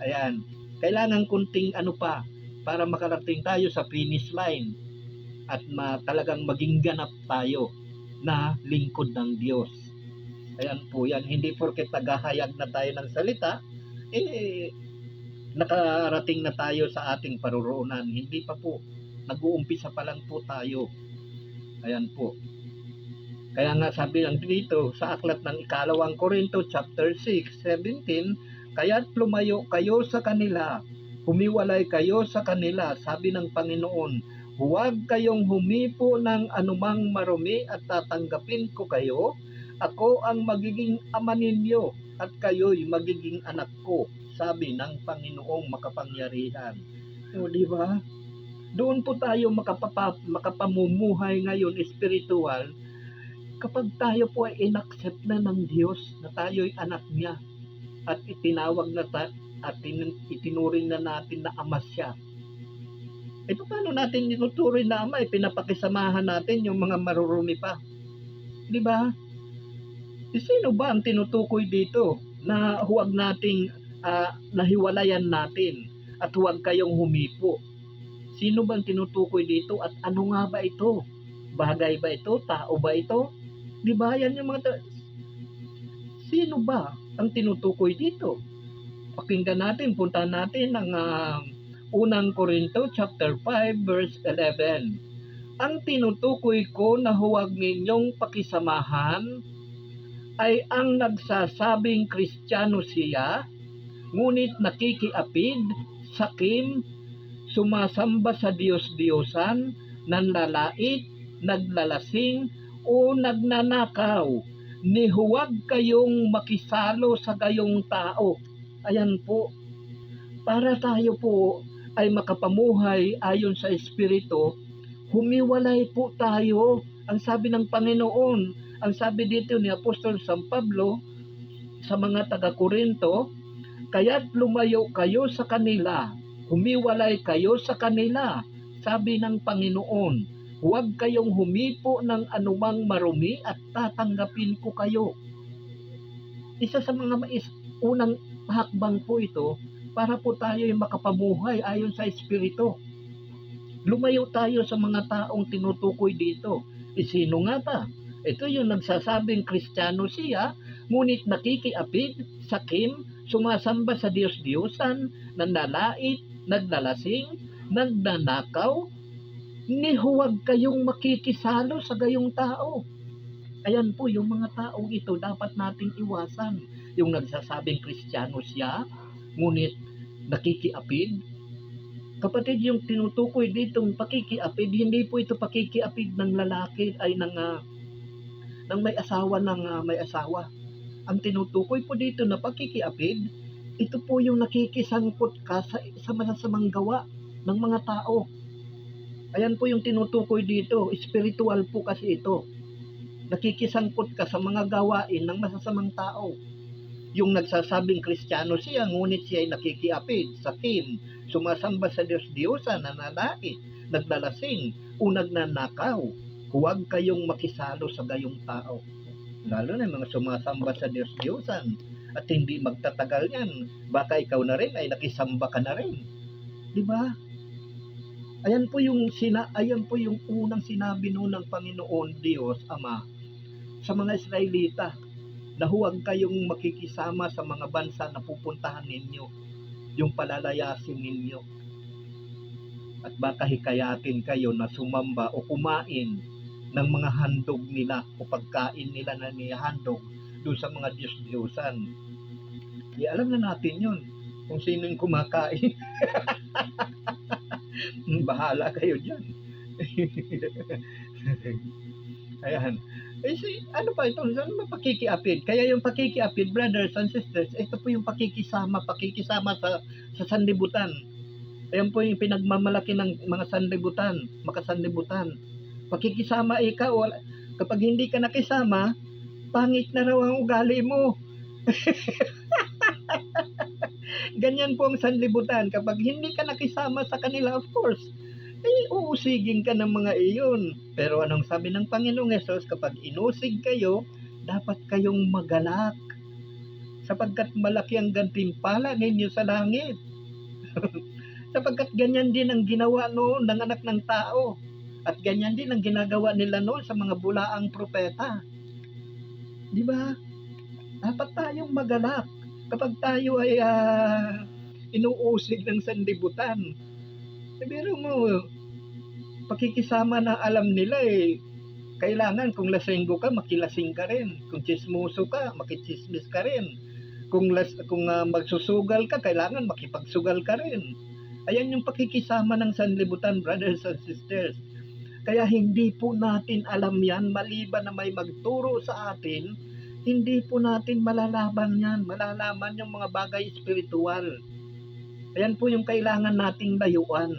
Ayan. Kailangan kunting pa para makarating tayo sa finish line at talagang maging ganap tayo na lingkod ng Diyos. Ayan po yan. Hindi porket naghahayag na tayo ng salita, nakarating na tayo sa ating paruroonan. Hindi pa po. Nag-uumpisa pa lang po tayo. Ayan po. Kaya nga sabi lang dito sa aklat ng ikalawang Korinto chapter 6:17, kaya't lumayo kayo sa kanila, humiwalay kayo sa kanila, sabi ng Panginoon, huwag kayong humipo ng anumang marumi at tatanggapin ko kayo, ako ang magiging ama ninyo at kayo'y magiging anak ko, sabi ng Panginoong makapangyarihan. O di ba? Doon po tayo makapamumuhay ngayon spiritual kapag tayo po ay inaccept na ng Diyos na tayo'y anak niya at itinawag na at itinuring na natin na ama siya. Paano natin tinuturing na ama? Pinapakisamahan natin yung mga marurumi pa. Di ba? Sino ba ang tinutukoy dito na huwag nating nahiwalayan natin at huwag kayong humipo? Sino bang tinutukoy dito at ano nga ba ito? Bagay ba ito? Tao ba ito? Di ba? Yan yung mga sino ba ang tinutukoy dito? Pakinggan natin, punta natin ang unang Korinto chapter 5 verse 11. Ang tinutukoy ko na huwag ninyong pakisamahan ay ang nagsasabing Kristiyano siya, ngunit nakikiapid, sakim, sumasamba sa Diyos-Diyosan, nanlalait, naglalasing, o nagnanakaw, ni huwag kayong makisalo sa gayong tao. Ayan po, para tayo po ay makapamuhay ayon sa Espiritu, humiwalay po tayo. Ang sabi ng Panginoon, ang sabi dito ni Apostol San Pablo sa mga taga-Korinto, kaya't lumayo kayo sa kanila, humiwalay kayo sa kanila, sabi ng Panginoon, huwag kayong humipo ng anumang marumi at tatanggapin ko kayo. Isa sa mga unang hakbang po ito para po tayo ay makapamuhay ayon sa Espiritu. Lumayo tayo sa mga taong tinutukoy dito. Sino nga ba? Ito yung nagsasabing Kristiyano siya, ngunit nakikiapid, sakim, sumasamba sa Diyos-Diyosan, nanlalait, naglalasing, nagnanakaw, ni huwag kayong makikisalo sa gayong tao. Ayan po, yung mga taong ito dapat nating iwasan. Yung nagsasabing Kristiyano siya, ngunit nakikiapid. Kapatid, yung tinutukoy ditong pakikiapid, hindi po ito pakikiapid ng lalaki ay ng may asawa may asawa. Ang tinutukoy po dito na pakikiapid, ito po yung nakikisangkot ka sa masasamang gawa ng mga tao. Ayan po yung tinutukoy dito, spiritual po kasi ito. Nakikisangkot ka sa mga gawain ng masasamang tao. Yung nagsasabing Kristiyano siya, ngunit siya ay nakikiapid, sakim, sumasamba sa Diyos-Diyosan, nanlalait, naglalasing, o nagnanakaw. Huwag kayong makisalo sa gayong tao. Lalo na yung mga sumasamba sa Diyos-Diyosan at hindi magtatagal yan. Baka ikaw na rin ay nakisamba ka na rin. Di ba? Ayan po yung unang sinabi noon ng Panginoon Diyos Ama sa mga Israelita, na huwag kayong makikisama sa mga bansa na pupuntahan ninyo, yung palalayasin ninyo. At baka hikayatin kayo na sumamba o kumain ng mga handog nila o pagkain nila na nihandog doon sa mga Diyos-Diyosan. Alam na natin yun, kung sino yung kumakain. Bahala kayo dyan. Ayan. Ano pa ito? Ano ba pakikiapid? Kaya yung pakikiapid, brothers and sisters, ito po yung pakikisama sa sanlibutan. Ayan po yung pinagmamalaki ng mga sanlibutan, makasanlibutan. Pakikisama ikaw, kapag hindi ka nakisama, pangit na raw ang ugali mo. Ganyan po ang sanlibutan. Kapag hindi ka nakisama sa kanila, of course, uusigin ka ng mga iyon. Pero anong sabi ng Panginoong Hesus? Kapag inusig kayo, dapat kayong magalak, sapagkat malaki ang gantimpala ninyo sa langit. Sapagkat ganyan din ang ginawa noon ng anak ng tao. At ganyan din ang ginagawa nila noon sa mga bulaang propeta. Di ba? Dapat tayong magalak kapag tayo ay inuusig ng sanlibutan. Pero mo, pakikisama na alam nila kailangan kung lasenggo ka, makilasing ka rin. Kung chismoso ka, makichismis ka rin. Kung magsusugal ka, kailangan makipagsugal ka rin. Ayan yung pakikisama ng sanlibutan, brothers and sisters. Kaya hindi po natin alam yan, maliban na may magturo sa atin, hindi po natin malalaman yan, malalaman yung mga bagay espiritual. Ayan po yung kailangan nating layuan.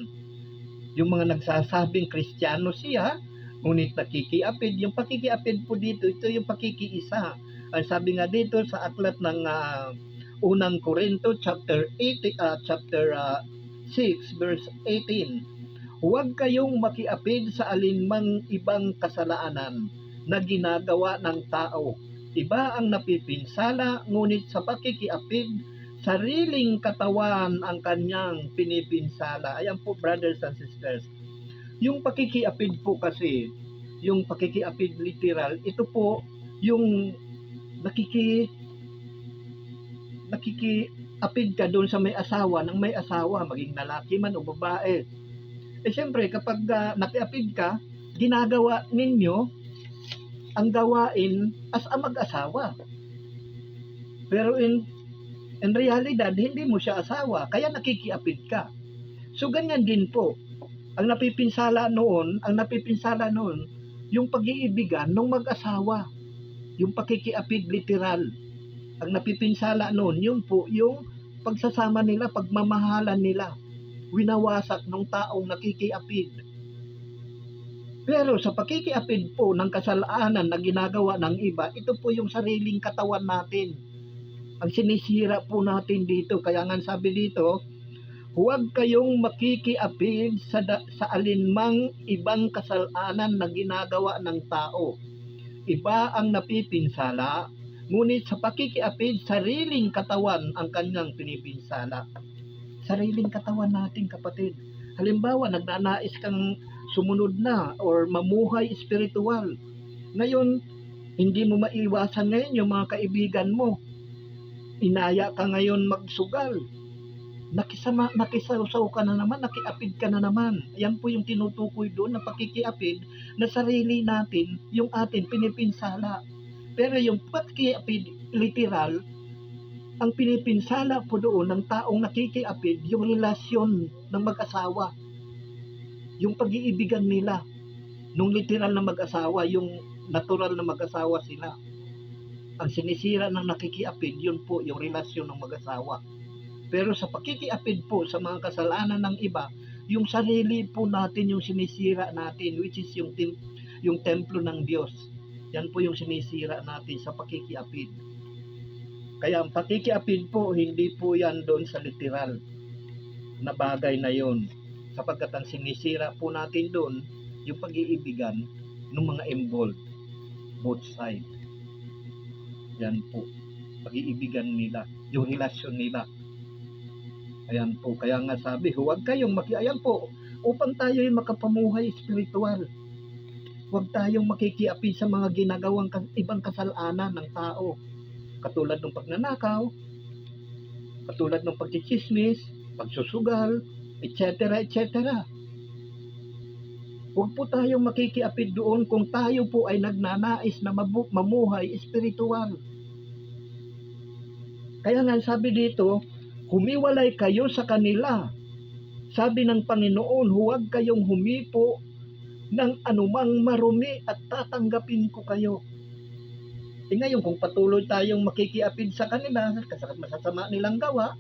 Yung mga nagsasabing Kristiyano siya, ngunit nakikiapid. Yung pakikiapid po dito, ito yung pakikiisa. Ang sabi nga dito sa aklat ng unang Korinto chapter 6 verse 18. Huwag kayong makiapid sa alinmang ibang kasalanan na ginagawa ng tao. Iba ang napipinsala, ngunit sa pakikiapid, sariling katawan ang kanyang pinipinsala. Ayan po, brothers and sisters. Yung pakikiapid po kasi, yung pakikiapid literal, ito po yung nakikiapid ka doon sa may asawa, ng may asawa, maging lalaki man o babae. Siyempre, kapag nakiapid ka, ginagawa ninyo ang gawain as a mag-asawa. Pero in realidad, hindi mo siya asawa, kaya nakikiapid ka. So, ganyan din po. Ang napipinsala noon, yung pag-iibigan ng mag-asawa. Yung pakikiapid literal. Ang napipinsala noon, yun po, yung pagsasama nila, pagmamahalan nila. Winawasak ng taong nakikiapid. Pero sa pakikiapid po ng kasalanan na ginagawa ng iba, ito po yung sariling katawan natin. Ang sinisira po natin dito. Kaya nga sabi dito, huwag kayong makikiapid sa alinmang ibang kasalanan na ginagawa ng tao. Iba ang napipinsala, ngunit sa pakikiapid, sariling katawan ang kanyang pinipinsala. Sariling katawan natin, kapatid. Halimbawa, nagnanais kang sumunod na or mamuhay espiritual. Ngayon, hindi mo maiwasan ngayon yung mga kaibigan mo. Inaya ka ngayon magsugal. Nakisawsaw ka na naman, nakiapid ka na naman. Yan po yung tinutukoy doon na pakikiapid na sarili natin, yung atin pinipinsala. Pero yung pakikiapid literal, ang pinipinsala po doon ng taong nakikiapid, yung relasyon ng mag-asawa. Yung pag-iibigan nila. Nung literal na mag-asawa, yung natural na mag-asawa sila. Ang sinisira ng nakikiapid, yun po yung relasyon ng mag-asawa. Pero sa pakikiapid po sa mga kasalanan ng iba, yung sarili po natin yung sinisira natin, which is yung templo ng Diyos. Yan po yung sinisira natin sa pakikiapid. Kaya ang pakikiapid po, hindi po yan doon sa literal na bagay na yon. Sapagkat ang sinisira po natin doon, yung pag-iibigan ng mga involved, both side. Yan po, pag-iibigan nila, yung relasyon nila. Ayan po, kaya nga sabi, huwag kayong ayan po, upang tayo ay makapamuhay espiritual. Huwag tayong makikiapid sa mga ginagawang ibang kasalanan ng tao. Katulad ng pagnanakaw, katulad ng pagchichismis, pagsusugal, etc. etc. Huwag po tayong makikiapid doon kung tayo po ay nagnanais na mamuhay espiritual. Kaya nga sabi dito, humiwalay kayo sa kanila. Sabi ng Panginoon, huwag kayong humipo ng anumang marumi at tatanggapin ko kayo. Ngayon, kung patuloy tayong makikiapid sa kanila, kasi masasama nilang gawa,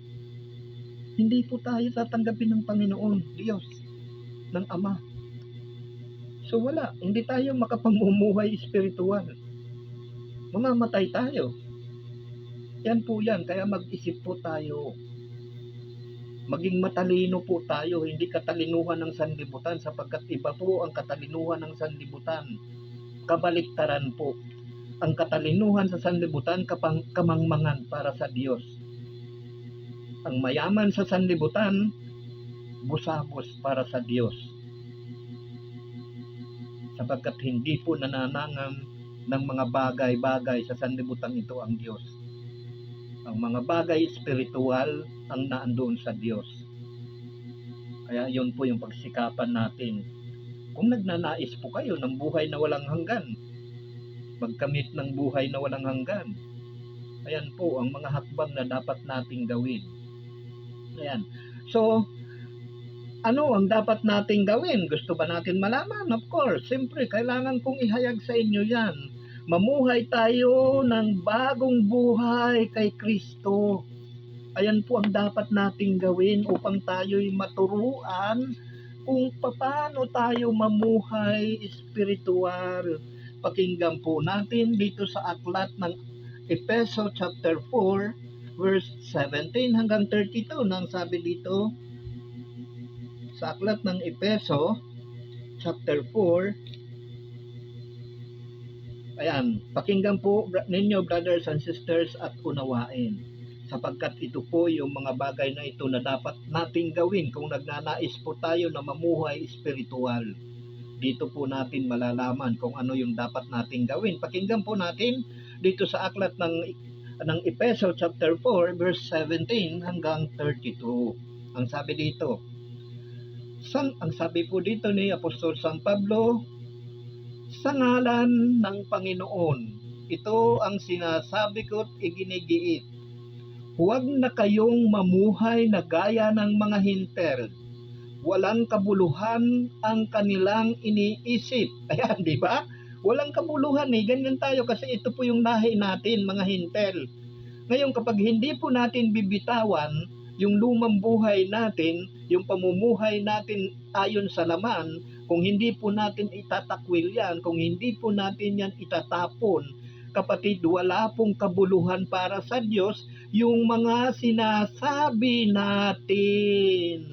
hindi po tayo tatanggapin ng Panginoon, Diyos, ng Ama. So wala, hindi tayo makapamumuhay espiritual. Mamamatay tayo. Yan po yan, kaya mag-isip po tayo. Maging matalino po tayo, hindi katalinuhan ng sanlibutan, sapagkat iba po ang katalinuhan ng sanlibutan. Kabaliktaran po. Ang katalinuhan sa sanlibutan, kamangmangan para sa Diyos. Ang mayaman sa sanlibutan, busabos para sa Diyos. Sapagkat hindi po nananangam ng mga bagay-bagay sa sanlibutan ito ang Diyos. Ang mga bagay espiritual ang naandoon sa Diyos. Kaya yun po yung pagsikapan natin. Kung nagnanais po kayo ng buhay na walang hanggan, magkamit ng buhay na walang hanggan. Ayan po ang mga hakbang na dapat nating gawin. Ayan. So, ano ang dapat nating gawin? Gusto ba natin malaman? Of course, siyempre, kailangan kong ihayag sa inyo yan. Mamuhay tayo ng bagong buhay kay Kristo. Ayan po ang dapat nating gawin upang tayo'y maturuan kung paano tayo mamuhay espiritual. Pakinggan po natin dito sa aklat ng Efeso chapter 4 verse 17 hanggang 32 nang sabi dito sa aklat ng Efeso chapter 4. Ayan, pakinggan po ninyo brothers and sisters at unawain, sapagkat ito po yung mga bagay na ito na dapat nating gawin kung nagnanais po tayo na mamuhay espiritual. Dito po natin malalaman kung ano yung dapat nating gawin. Pakinggan po natin dito sa aklat ng Efeso chapter 4 verse 17 hanggang 32. Ang sabi dito, ang sabi po dito ni Apostol San Pablo, sa ngalan ng Panginoon, ito ang sinasabi ko't iginigiit. Huwag na kayong mamuhay na gaya ng mga hinter. Walang kabuluhan ang kanilang iniisip. Ayan, di ba? Walang kabuluhan eh. Ganyan tayo kasi ito po yung lahi natin, mga hinter. Ngayon, kapag hindi po natin bibitawan yung lumang buhay natin, yung pamumuhay natin ayon sa laman, kung hindi po natin itatakwil yan, kung hindi po natin yan itatapon, kapatid, wala pong kabuluhan para sa Diyos yung mga sinasabi natin.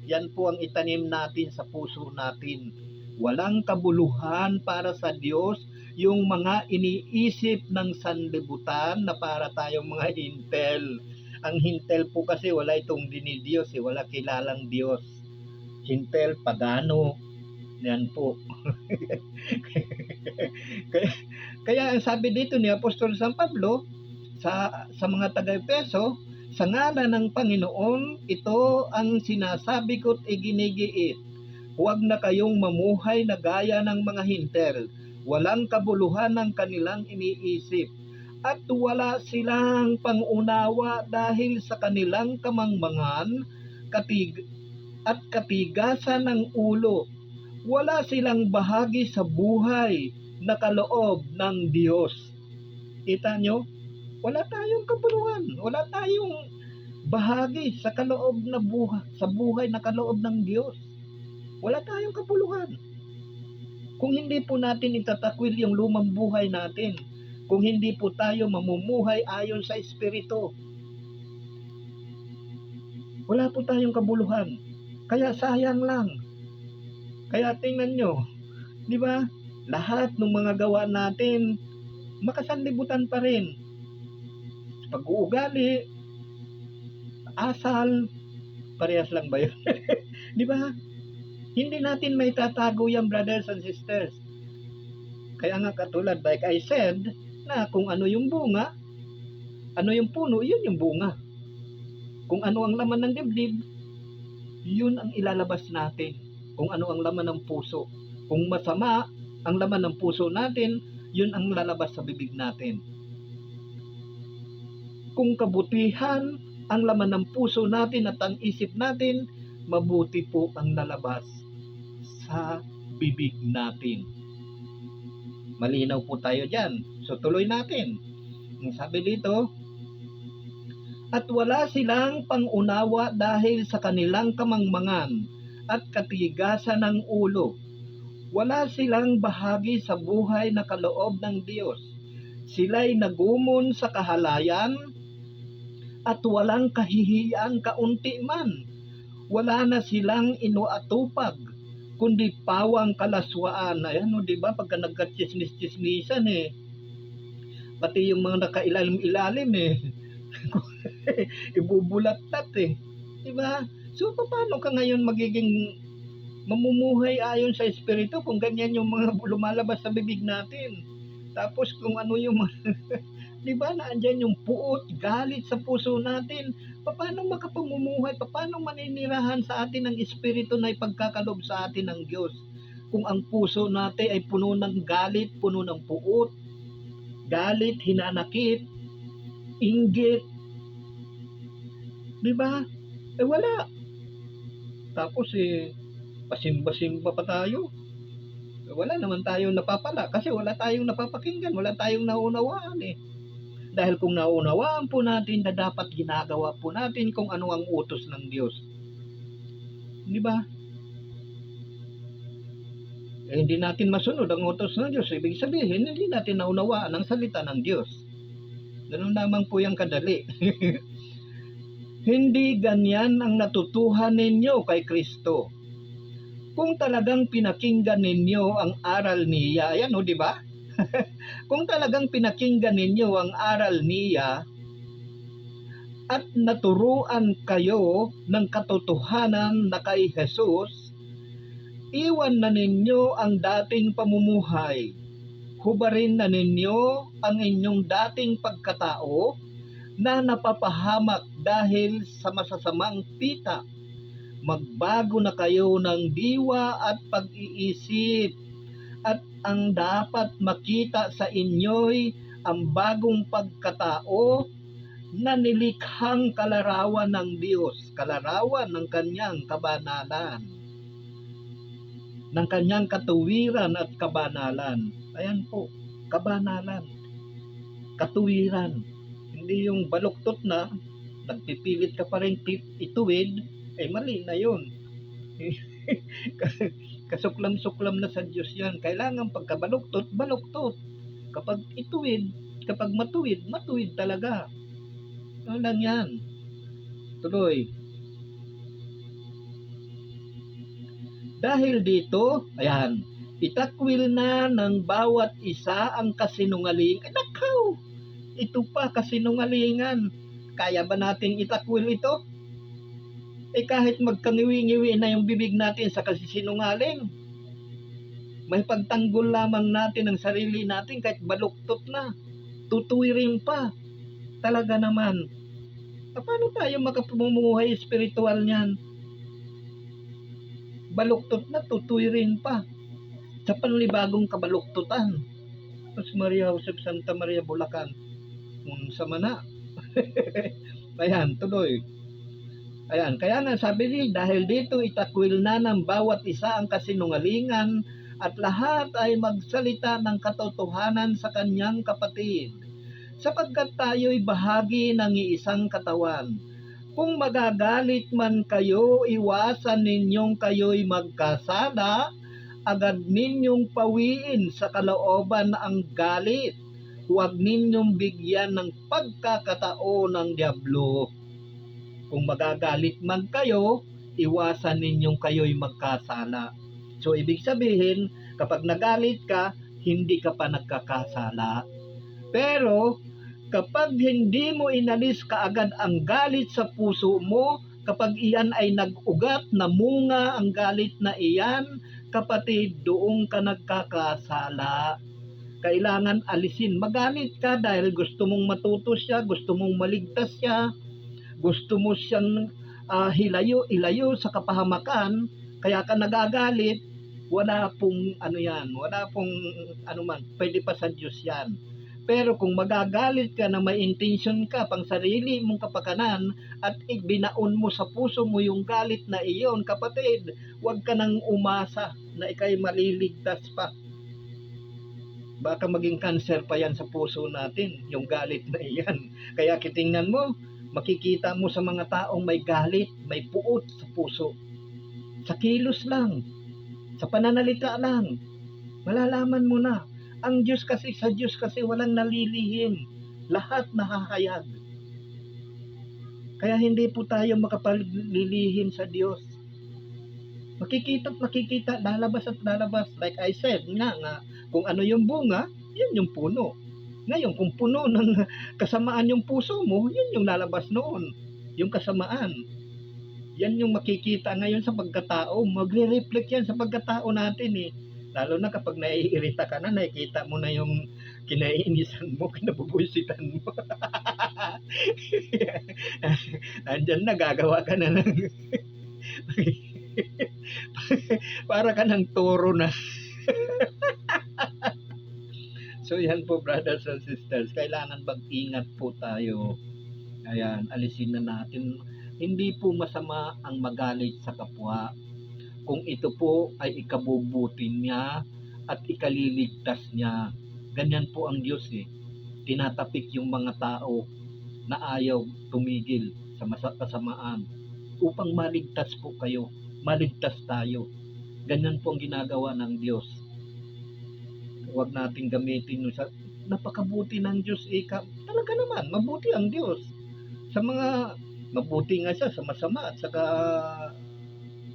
Yan po ang itanim natin sa puso natin. Walang kabuluhan para sa Diyos yung mga iniisip ng sanlibutan na para tayong mga hintel. Ang hintel po kasi wala itong dinidiyos, wala kilalang Diyos. Hintel, pagano, yan po. Kaya ang sabi dito ni Apostol San Pablo sa mga taga-Efeso, sa ngalan ng Panginoon, ito ang sinasabi ko't iginigiit. Huwag na kayong mamuhay na gaya ng mga hinter. Walang kabuluhan ng kanilang iniisip. At wala silang pangunawa dahil sa kanilang kamangmangan at katigasan ng ulo. Wala silang bahagi sa buhay na kaloob ng Diyos. Kita nyo? Wala tayong kabuluhan. Wala tayong bahagi sa kaloob na sa buhay na kaloob ng Diyos. Wala tayong kabuluhan. Kung hindi po natin itatakwil yung lumang buhay natin, kung hindi po tayo mamumuhay ayon sa Espiritu, wala po tayong kabuluhan. Kaya sayang lang. Kaya tingnan nyo, di ba? Lahat ng mga gawa natin, makasanlibutan pa rin. Pag-uugali, asal, parehas lang ba yun? Di ba? Hindi natin may tatago yan, brothers and sisters. Kaya nga katulad, like I said, na kung ano yung bunga, ano yung puno, yun yung bunga. Kung ano ang laman ng dibdib, yun ang ilalabas natin. Kung ano ang laman ng puso. Kung masama ang laman ng puso natin, yun ang lalabas sa bibig natin. Kung kabutihan ang laman ng puso natin at ang isip natin, mabuti po ang lalabas sa bibig natin. Malinaw po tayo dyan. So tuloy natin. Ang sabi dito, at wala silang pangunawa dahil sa kanilang kamangmangan at katigasan ng ulo. Wala silang bahagi sa buhay na kaloob ng Diyos. Sila'y nagumon sa kahalayan at walang kahihiyang kaunti man. Wala na silang inuatupag, kundi pawang kalaswaan. Ayan, no, di ba? Pagka nagkachismis-chismisan pati yung mga nakailalim-ilalim ibubulat-tat di ba? So, paano ka ngayon magiging mamumuhay ayon sa Espiritu kung ganyan yung mga lumalabas sa bibig natin? Tapos kung ano yung di ba, naandyan yung puot, galit sa puso natin. Paano makapamumuhay? Paano maninirahan sa atin ang Espiritu na ipagkakalob sa atin ng Diyos? Kung ang puso natin ay puno ng galit, puno ng puot, galit, hinanakit, inggit, di ba? Wala. Tapos pasimba-simba pa tayo. Wala naman tayong napapala kasi wala tayong napapakinggan, wala tayong naunawaan Dahil kung naunawaan po natin na dapat ginagawa po natin kung ano ang utos ng Diyos. Di ba? hindi natin masunod ang utos ng Diyos. Ibig sabihin, hindi natin naunawaan ang salita ng Diyos. Ganun lamang po yung kadali. Hindi ganyan ang natutuhan ninyo kay Kristo. Kung talagang pinakinggan ninyo ang aral niya, ayan o, di ba? Kung talagang pinakinggan ninyo ang aral niya at naturuan kayo ng katotohanan na kay Jesus, iwan na ninyo ang dating pamumuhay. Hubarin na ninyo ang inyong dating pagkatao na napapahamak dahil sa masasamang pita. Magbago na kayo ng diwa at pag-iisip, at ang dapat makita sa inyo'y ang bagong pagkatao na nilikhang kalarawan ng Diyos, kalarawan ng kanyang kabanalan, ng kanyang katuwiran at kabanalan. Ayan po, kabanalan, katuwiran. Hindi yung baluktot na nagpipilit ka pa rin ituwid, mali na yun. Kasuklam-suklam na sa Diyos yan. Kailangan pagkabaluktot, baluktot. Kapag ituwid, kapag matuwid, matuwid talaga. Ano lang yan. Tuloy. Dahil dito, ayan, itakwil na ng bawat isa ang kasinungaling. Nakaw! Ito pa, kasinungalingan. Kaya ba natin itakwil ito? Kahit magkangiwi-ngiwi na yung bibig natin sa kasinungaling, may pagtanggol lamang natin ang sarili natin kahit baluktot na. Tutuwirin pa. Talaga naman. Paano tayo makapamumuhay espiritual niyan? Baluktot na, tutuwirin pa. Sa panlibagong kabaluktutan. Mas Maria Josep Santa Maria Bulacan. Sa mana. Ayan, tuloy. Ayan, kaya nga sabi niya, dahil dito itakwil na ng bawat isa ang kasinungalingan at lahat ay magsalita ng katotohanan sa kanyang kapatid. Sapagkat tayo'y bahagi ng iisang katawan. Kung magagalit man kayo, iwasan ninyong kayo'y magkasala, agad ninyong pawiin sa kalooban ang galit. Huwag ninyong bigyan ng pagkakataon ng dyablo. Kung magagalit man kayo, iwasan ninyong kayo'y magkasala. So, ibig sabihin, kapag nagalit ka, hindi ka pa nagkakasala. Pero, kapag hindi mo inalis kaagad ang galit sa puso mo, kapag iyan ay nag-ugat, namunga ang galit na iyan, kapatid, doon ka nagkakasala. Kailangan alisin. Magalit ka dahil gusto mong matuto siya, gusto mong maligtas siya, gusto mo siyang ilayo sa kapahamakan, kaya ka nagagalit. Wala pong wala pong pwede pa sa Diyos yan. Pero kung magagalit ka na may intention ka pang sarili mong kapakanan at binaon mo sa puso mo yung galit na iyon, kapatid, huwag ka nang umasa na ikay maliligtas pa. Baka maging cancer pa yan sa puso natin, yung galit na iyan. Kaya kitingnan mo, makikita mo sa mga taong may galit, may puot sa puso. Sa kilos lang, sa pananalita lang, malalaman mo na. Ang Diyos kasi, sa Diyos kasi walang nalilihim. Lahat nahahayag. Kaya hindi po tayo makapalilihim sa Diyos. Makikita, lalabas at lalabas. Like I said, nga, kung ano yung bunga, yun yung puno. Ngayon, kung puno ng kasamaan yung puso mo, yun yung lalabas noon. Yung kasamaan. Yan yung makikita ngayon sa pagkatao. Magre-reflect yan sa pagkatao natin eh. Lalo na kapag naiirita ka na, nakikita mo na yung kinaiinisan mo, kinabubusitan mo. Andyan na, gagawa ka na ng para ka ng toro na. So yan po, brothers and sisters, kailangan mag-ingat po tayo. Ayan, alisin na natin. Hindi po masama ang magalit sa kapwa. Kung ito po ay ikabubuti niya at ikaliligtas niya. Ganyan po ang Diyos eh. Tinatapik yung mga tao na ayaw tumigil sa kasamaan upang maligtas po kayo, maligtas tayo. Ganyan po ang ginagawa ng Diyos. Huwag nating gamitin yung sa napakabuti ng Diyos. Talaga naman, mabuti ang Diyos. Sa mga mabuti nga siya sa masama at saka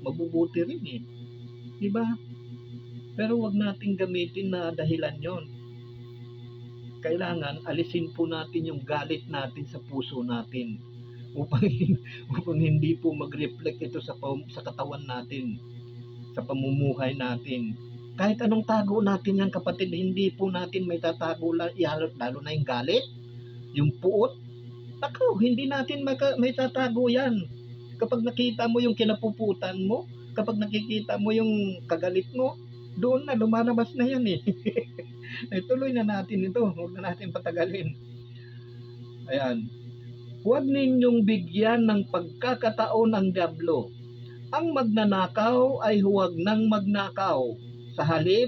mabubuti rin eh. Diba? Pero huwag nating gamitin na dahilan yon. Kailangan alisin po natin yung galit natin sa puso natin upang, upang hindi po mag-reflect ito sa katawan natin, sa pamumuhay natin. Kahit anong tago natin yan kapatid, hindi po natin may tatago lalo na yung galit, yung puot. Naku, hindi natin may tatago yan. Kapag nakita mo yung kinapuputan mo, kapag nakikita mo yung kagalit mo, doon na lumalabas na yan eh. Ay, tuloy na natin ito, huwag na natin patagalin. Ayan. Huwag ninyong bigyan ng pagkakataon ang dyablo. Ang magnanakaw ay huwag nang magnakaw. Sa halip,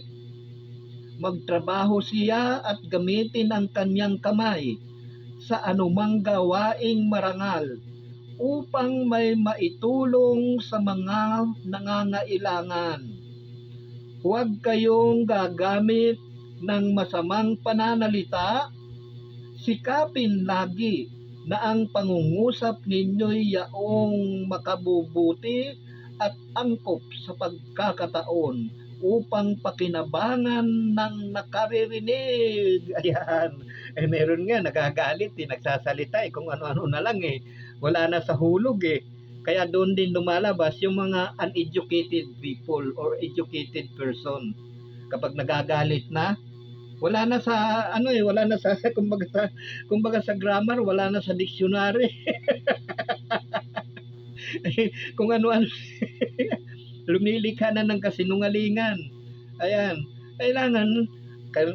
magtrabaho siya at gamitin ang kanyang kamay sa anumang gawaing marangal upang may maitulong sa mga nangangailangan. Huwag kayong gagamit ng masamang pananalita, sikapin lagi na ang pangungusap ninyo'y yaong makabubuti at angkop sa pagkakataon upang pakinabangan ng nakaririnig. Ayan. Meron nga, nagagalit nagsasalita kung ano-ano na lang Wala na sa hulog Kaya doon din lumalabas yung mga uneducated people or educated person. Kapag nagagalit na, wala na sa wala na sa kumbaga sa grammar, wala na sa dictionary. Kung ano-ano lumilikha na ng kasinungalingan. Ayan, kailangan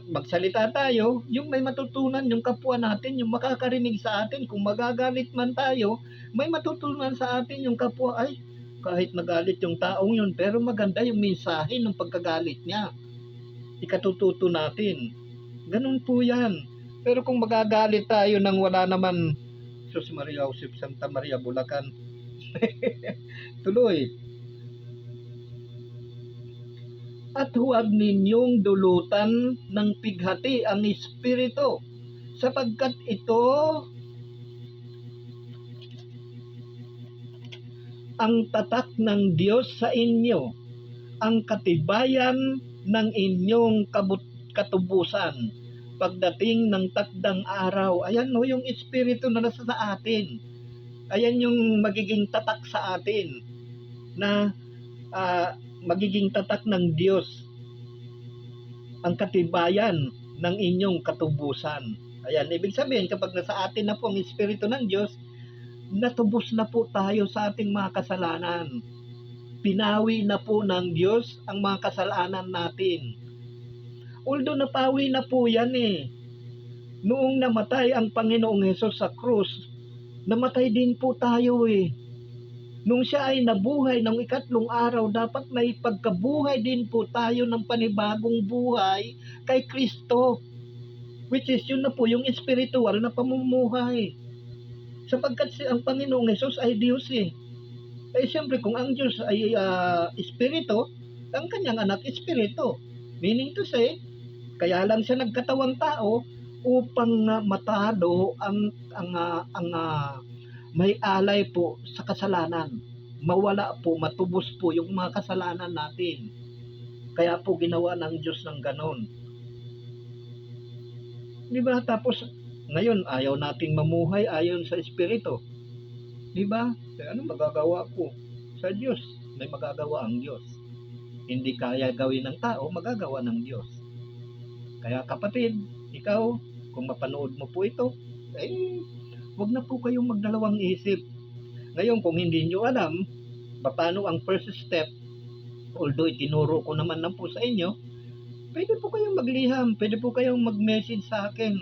magsalita tayo, yung may matutunan yung kapwa natin, yung makakarinig sa atin. Kung magagalit man tayo, may matutunan sa atin yung kapwa. Ay, kahit nagalit yung taong yun, pero maganda yung mensahe ng pagkagalit niya. Ikatututo natin. Ganun po yan. Pero kung magagalit tayo nang wala naman, Sus Maria Josep Santa Maria Bulacan, tuloy. At huwag ninyong dulutan ng pighati ang espiritu, sapagkat ito ang tatak ng Diyos sa inyo, ang katibayan ng inyong katubusan pagdating ng takdang araw. Ayan yung espiritu na nasa sa atin. Ayan yung magiging tatak sa atin na magiging tatak ng Diyos, ang katibayan ng inyong katubusan. Ayan, ibig sabihin kapag nasa atin na po ang espiritu ng Diyos, natubos na po tayo sa ating mga kasalanan. Pinawi na po ng Diyos ang mga kasalanan natin. Although napawi na po yan Noong namatay ang Panginoong Hesus sa krus, namatay din po tayo Nung siya ay nabuhay ng ikatlong araw, dapat may pagkabuhay din po tayo ng panibagong buhay kay Kristo. Which is yun na po yung spiritual na pamumuhay. Sapagkat ang Panginoong Hesus ay Diyos siyempre kung ang Diyos ay espiritu, ang kanyang anak espiritu. Meaning to say, kaya lang siya nagkatawang tao upang matalo ang may alay po sa kasalanan. Mawala po, matubos po yung mga kasalanan natin. Kaya po ginawa ng Diyos ng ganon. Diba? Tapos, ngayon, ayaw nating mamuhay ayon sa Espiritu. Diba? Ano magagawa ko? Sa Diyos, may magagawa ang Diyos. Hindi kaya gawin ng tao, magagawa ng Diyos. Kaya kapatid, ikaw, kung mapanood mo po ito, huwag na po kayong magdalawang isip. Ngayon, kung hindi nyo alam, paano ang first step, although itinuro ko naman lang po sa inyo, pwede po kayong magliham, pwede po kayong mag-message sa akin,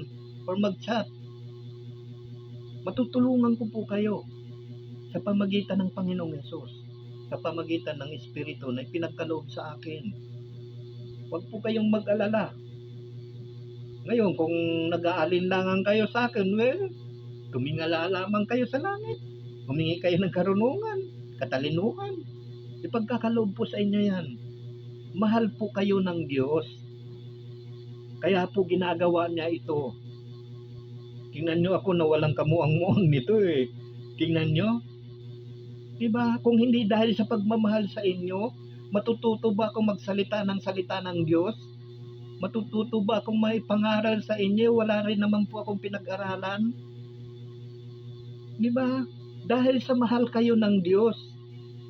or mag-chat. Matutulungan ko po kayo sa pamagitan ng Panginoong Hesus, sa pamagitan ng Espiritu na ipinagkaloob sa akin. Huwag po kayong mag-alala. Ngayon, kung nag-aalinlangan kayo sa akin, tumingala lamang kayo sa langit. Humingi kayo ng karunungan, katalinuhan. Ipagkakaloob po sa inyo yan. Mahal po kayo ng Diyos. Kaya po ginagawa niya ito. Tingnan nyo ako na walang kamuang-muang nito eh. Tingnan nyo. Diba? Kung hindi dahil sa pagmamahal sa inyo, matututo ba akong magsalita ng salita ng Diyos? Matututo ba akong may pangaral sa inyo? Wala rin naman po akong pinag-aralan. Diba? Dahil sa mahal kayo ng Diyos.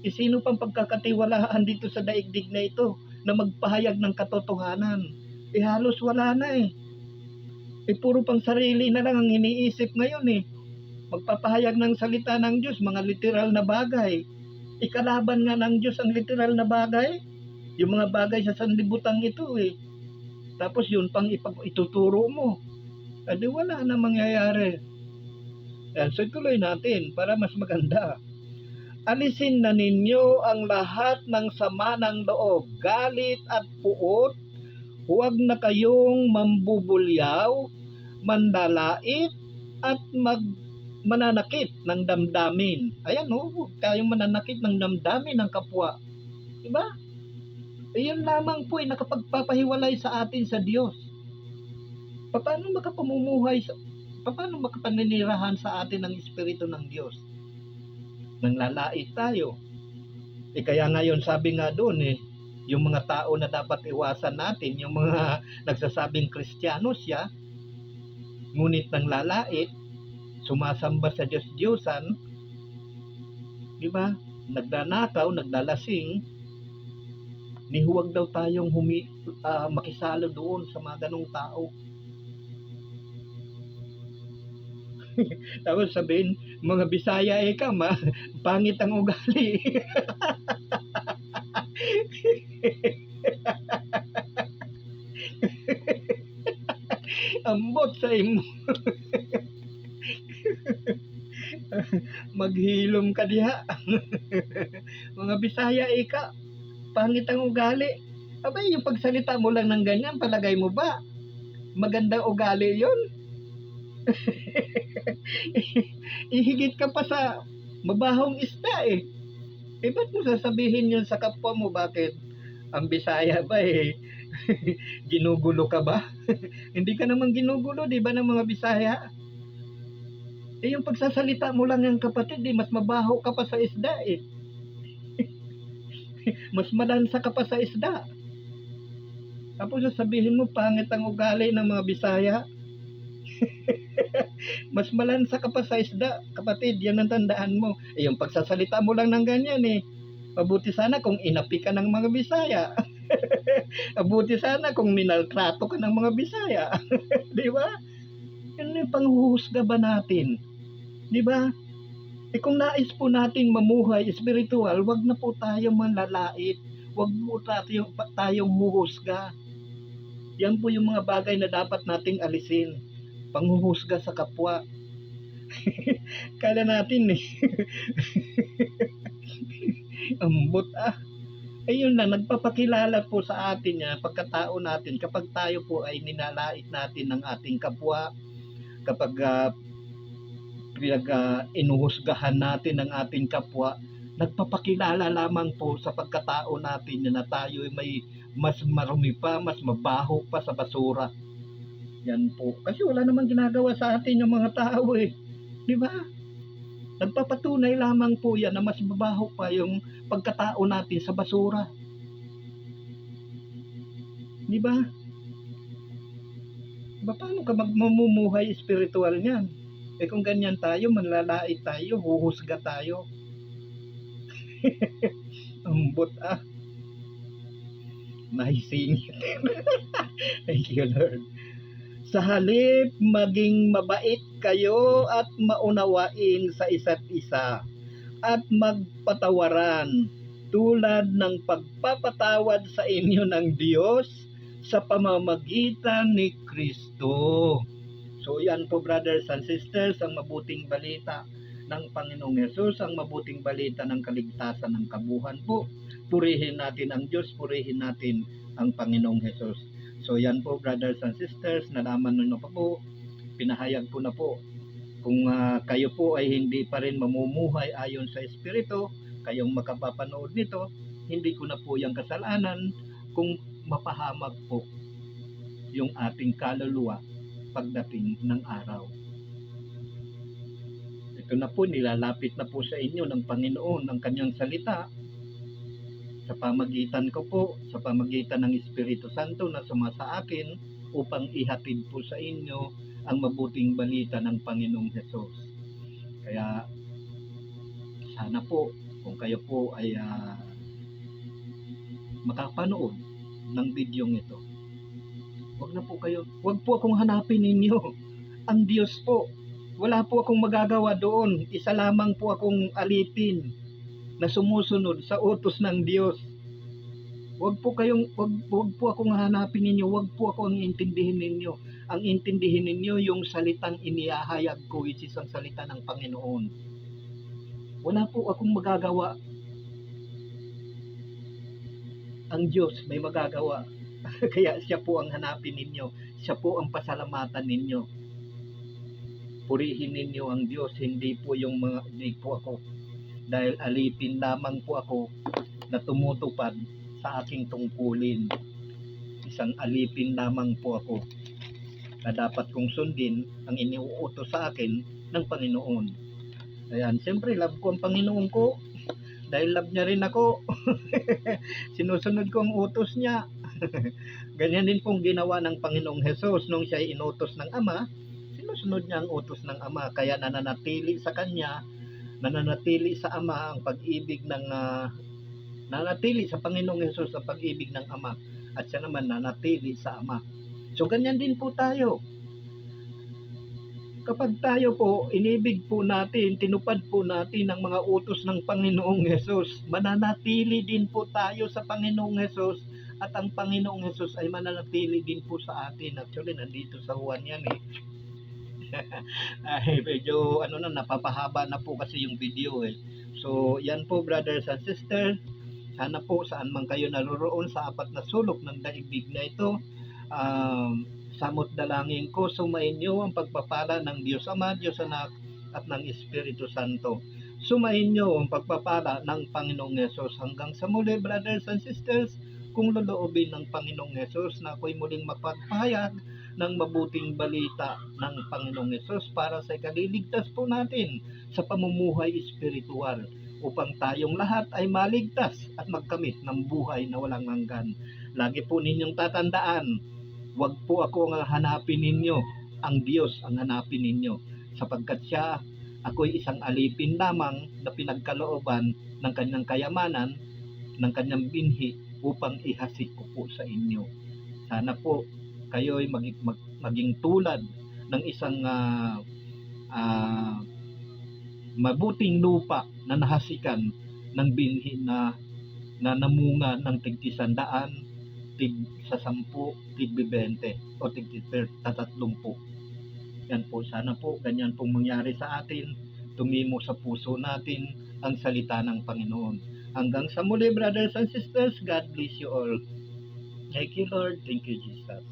Sino pang pagkakatiwalaan dito sa daigdig na ito na magpahayag ng katotohanan? Halos wala na eh. Puro pang sarili na lang ang iniisip ngayon eh. Magpapahayag ng salita ng Diyos, mga literal na bagay. Ikalaban nga ng Diyos ang literal na bagay. Yung mga bagay sa sanlibutan ito eh. Tapos yun pang ituturo mo. Adi wala na mangyayari. Yan, so ituloy natin para mas maganda. Alisin na ninyo ang lahat ng sama ng loob, galit at puot. Huwag na kayong mambubulyaw, mandalait, at mananakit ng damdamin. Ayan huwag tayong mananakit ng damdamin ng kapwa. Diba? Iyon lamang po ay nakapagpapahiwalay sa atin sa Diyos. Paano makapaninirahan sa atin ng Espiritu ng Diyos? Nanglalait tayo. Kaya ngayon sabi nga doon yung mga tao na dapat iwasan natin, yung mga nagsasabing Kristiyano siya, ngunit nanglalait, sumasamba sa Diyos-Diyosan, di ba? Nagdanakaw, naglalasing, huwag daw tayong makisalo doon sa mga ganong tao. Tapos sabihin, mga Bisaya pangit ang ugali. Ambot sa imo. Maghilom ka diha. Mga Bisaya pangit ang ugali. Abay, yung pagsalita mo lang ng ganyan, palagay mo ba magandang ugali yun? Ihigit ka pa sa mabahong isda eh. Ba't mo sasabihin yun sa kapwa mo? Bakit? Ang Bisaya ba ginugulo ka ba? Hindi ka naman ginugulo, di ba, ng mga Bisaya? Yung pagsasalita mo lang yung kapatid, mas mabaho ka pa sa isda eh. Mas malansa ka pa sa isda. Tapos sasabihin mo, pangit ang ugali ng mga Bisaya. Mas malansa ka pa sa isda, kapatid, yan ang tandaan mo. Yung pagsasalita mo lang ng ganyan mabuti sana kung inapi ka ng mga Bisaya. Mabuti sana kung minaltrato ka ng mga Bisaya. Di ba? Yan yung panghuhusga ba natin? Di ba? Kung nais po nating mamuhay espiritual, wag na po tayong manlalait. Wag po tayong huhusga. Yan po yung mga bagay na dapat nating alisin. Panghuhusga sa kapwa. Kala natin ambot ayun na, nagpapakilala po sa atin pagkatao natin kapag tayo po ay ninalait natin ng ating kapwa, kapag inuhusgahan natin ng ating kapwa, nagpapakilala lamang po sa pagkatao natin na tayo ay may mas marumi pa, mas mabaho pa sa basura. Yan po. Kasi wala namang ginagawa sa atin yung mga tao di ba? Nagpapatunay lamang po yan na mas mabaho pa yung pagkatao natin sa basura. Di ba? Paano ka mamumuhay espiritual niyan? Kung ganyan tayo, manlalait tayo, huhusga tayo. Ambot naisingit. Thank you, Lord. Sa halip, maging mabait kayo at maunawain sa isa't isa at magpatawaran tulad ng pagpapatawad sa inyo ng Diyos sa pamamagitan ni Kristo. So yan po, brothers and sisters, ang mabuting balita ng Panginoong Hesus, ang mabuting balita ng kaligtasan ng kabuhan po. Purihin natin ang Diyos, purihin natin ang Panginoong Hesus. So yan po, brothers and sisters, nalaman nyo pa po, pinahayag ko na po. Kung kayo po ay hindi pa rin mamumuhay ayon sa Espiritu, kayong makapapanood nito, hindi ko na po yung kasalanan kung mapahamak po yung ating kaluluwa pagdating ng araw. Ito na po, nilalapit na po sa inyo ng Panginoon ang kanyang salita sa pamagitan ko po, sa pamagitan ng Espiritu Santo na sumasa akin upang ihatid po sa inyo ang mabuting balita ng Panginoong Hesus. Kaya sana po kung kayo po ay makapanood ng bidyong ito, wag po akong hanapin ninyo. Ang Diyos po, wala po akong magagawa doon. Isa lamang po akong alipin na sumusunod sa utos ng Diyos. Wag po akong hanapin ninyo, wag po akong intindihin ninyo. Ang intindihin ninyo yung salitang inihahayag ko, which is ang salita ng Panginoon. Wala po akong magagawa. Ang Diyos may magagawa. Kaya siya po ang hanapin ninyo. Siya po ang pasalamatan ninyo. Purihin ninyo ang Diyos, hindi po ako. Dahil alipin lamang po ako na tumutupad sa aking tungkulin. Isang alipin lamang po ako na dapat kong sundin ang iniuutos sa akin ng Panginoon. Ayan, siyempre love ko ang Panginoon ko. Dahil love niya rin ako. Sinusunod ko ang utos niya. Ganyan din pong ginawa ng Panginoong Hesus nung siya ay inutos ng Ama. Sinusunod niya ang utos ng Ama. Kaya nananatili sa Kanya, nananatili sa Ama ang pag-ibig ng nanatili sa Panginoong Hesus ang pag-ibig ng Ama. At siya naman nanatili sa Ama. So ganyan din po tayo. Kapag tayo po, inibig po natin, tinupad po natin ang mga utos ng Panginoong Hesus, mananatili din po tayo sa Panginoong Hesus at ang Panginoong Hesus ay mananatili din po sa atin. Actually, nandito sa Juan yan eh. Ay, medyo napapahaba na po kasi yung video eh. So, yan po brothers and sisters. Sana po saan man kayo naroroon sa apat na sulok ng daigdig na ito, samot dalangin ko, sumainyo ang pagpapala ng Diyos Ama, Diyos Anak, at ng Espiritu Santo. Sumainyo ang pagpapala ng Panginoong Hesus. Hanggang sa muli, brothers and sisters, kung loloobin ng Panginoong Hesus na ako'y muling mapagpahayag ng mabuting balita ng Panginoong Hesus para sa ikaliligtas po natin sa pamumuhay espiritual upang tayong lahat ay maligtas at magkamit ng buhay na walang hanggan. Lagi po ninyong tatandaan, wag po ako ang hanapin ninyo, ang Diyos ang hanapin ninyo, sapagkat siya, ako'y isang alipin lamang na pinagkalooban ng kanyang kayamanan, ng kanyang binhi upang ihasik ko po sa inyo. Sana po kayo'y maging tulad ng isang mabuting lupa na nahasikan ng binhi na namunga ng tig-100, tig-10, tig-20 o tig-30. Yan po, sana po ganyan pong mangyari sa atin, tumimo sa puso natin ang salita ng Panginoon. Hanggang sa muli brothers and sisters, God bless you all. Thank you Lord, thank you Jesus.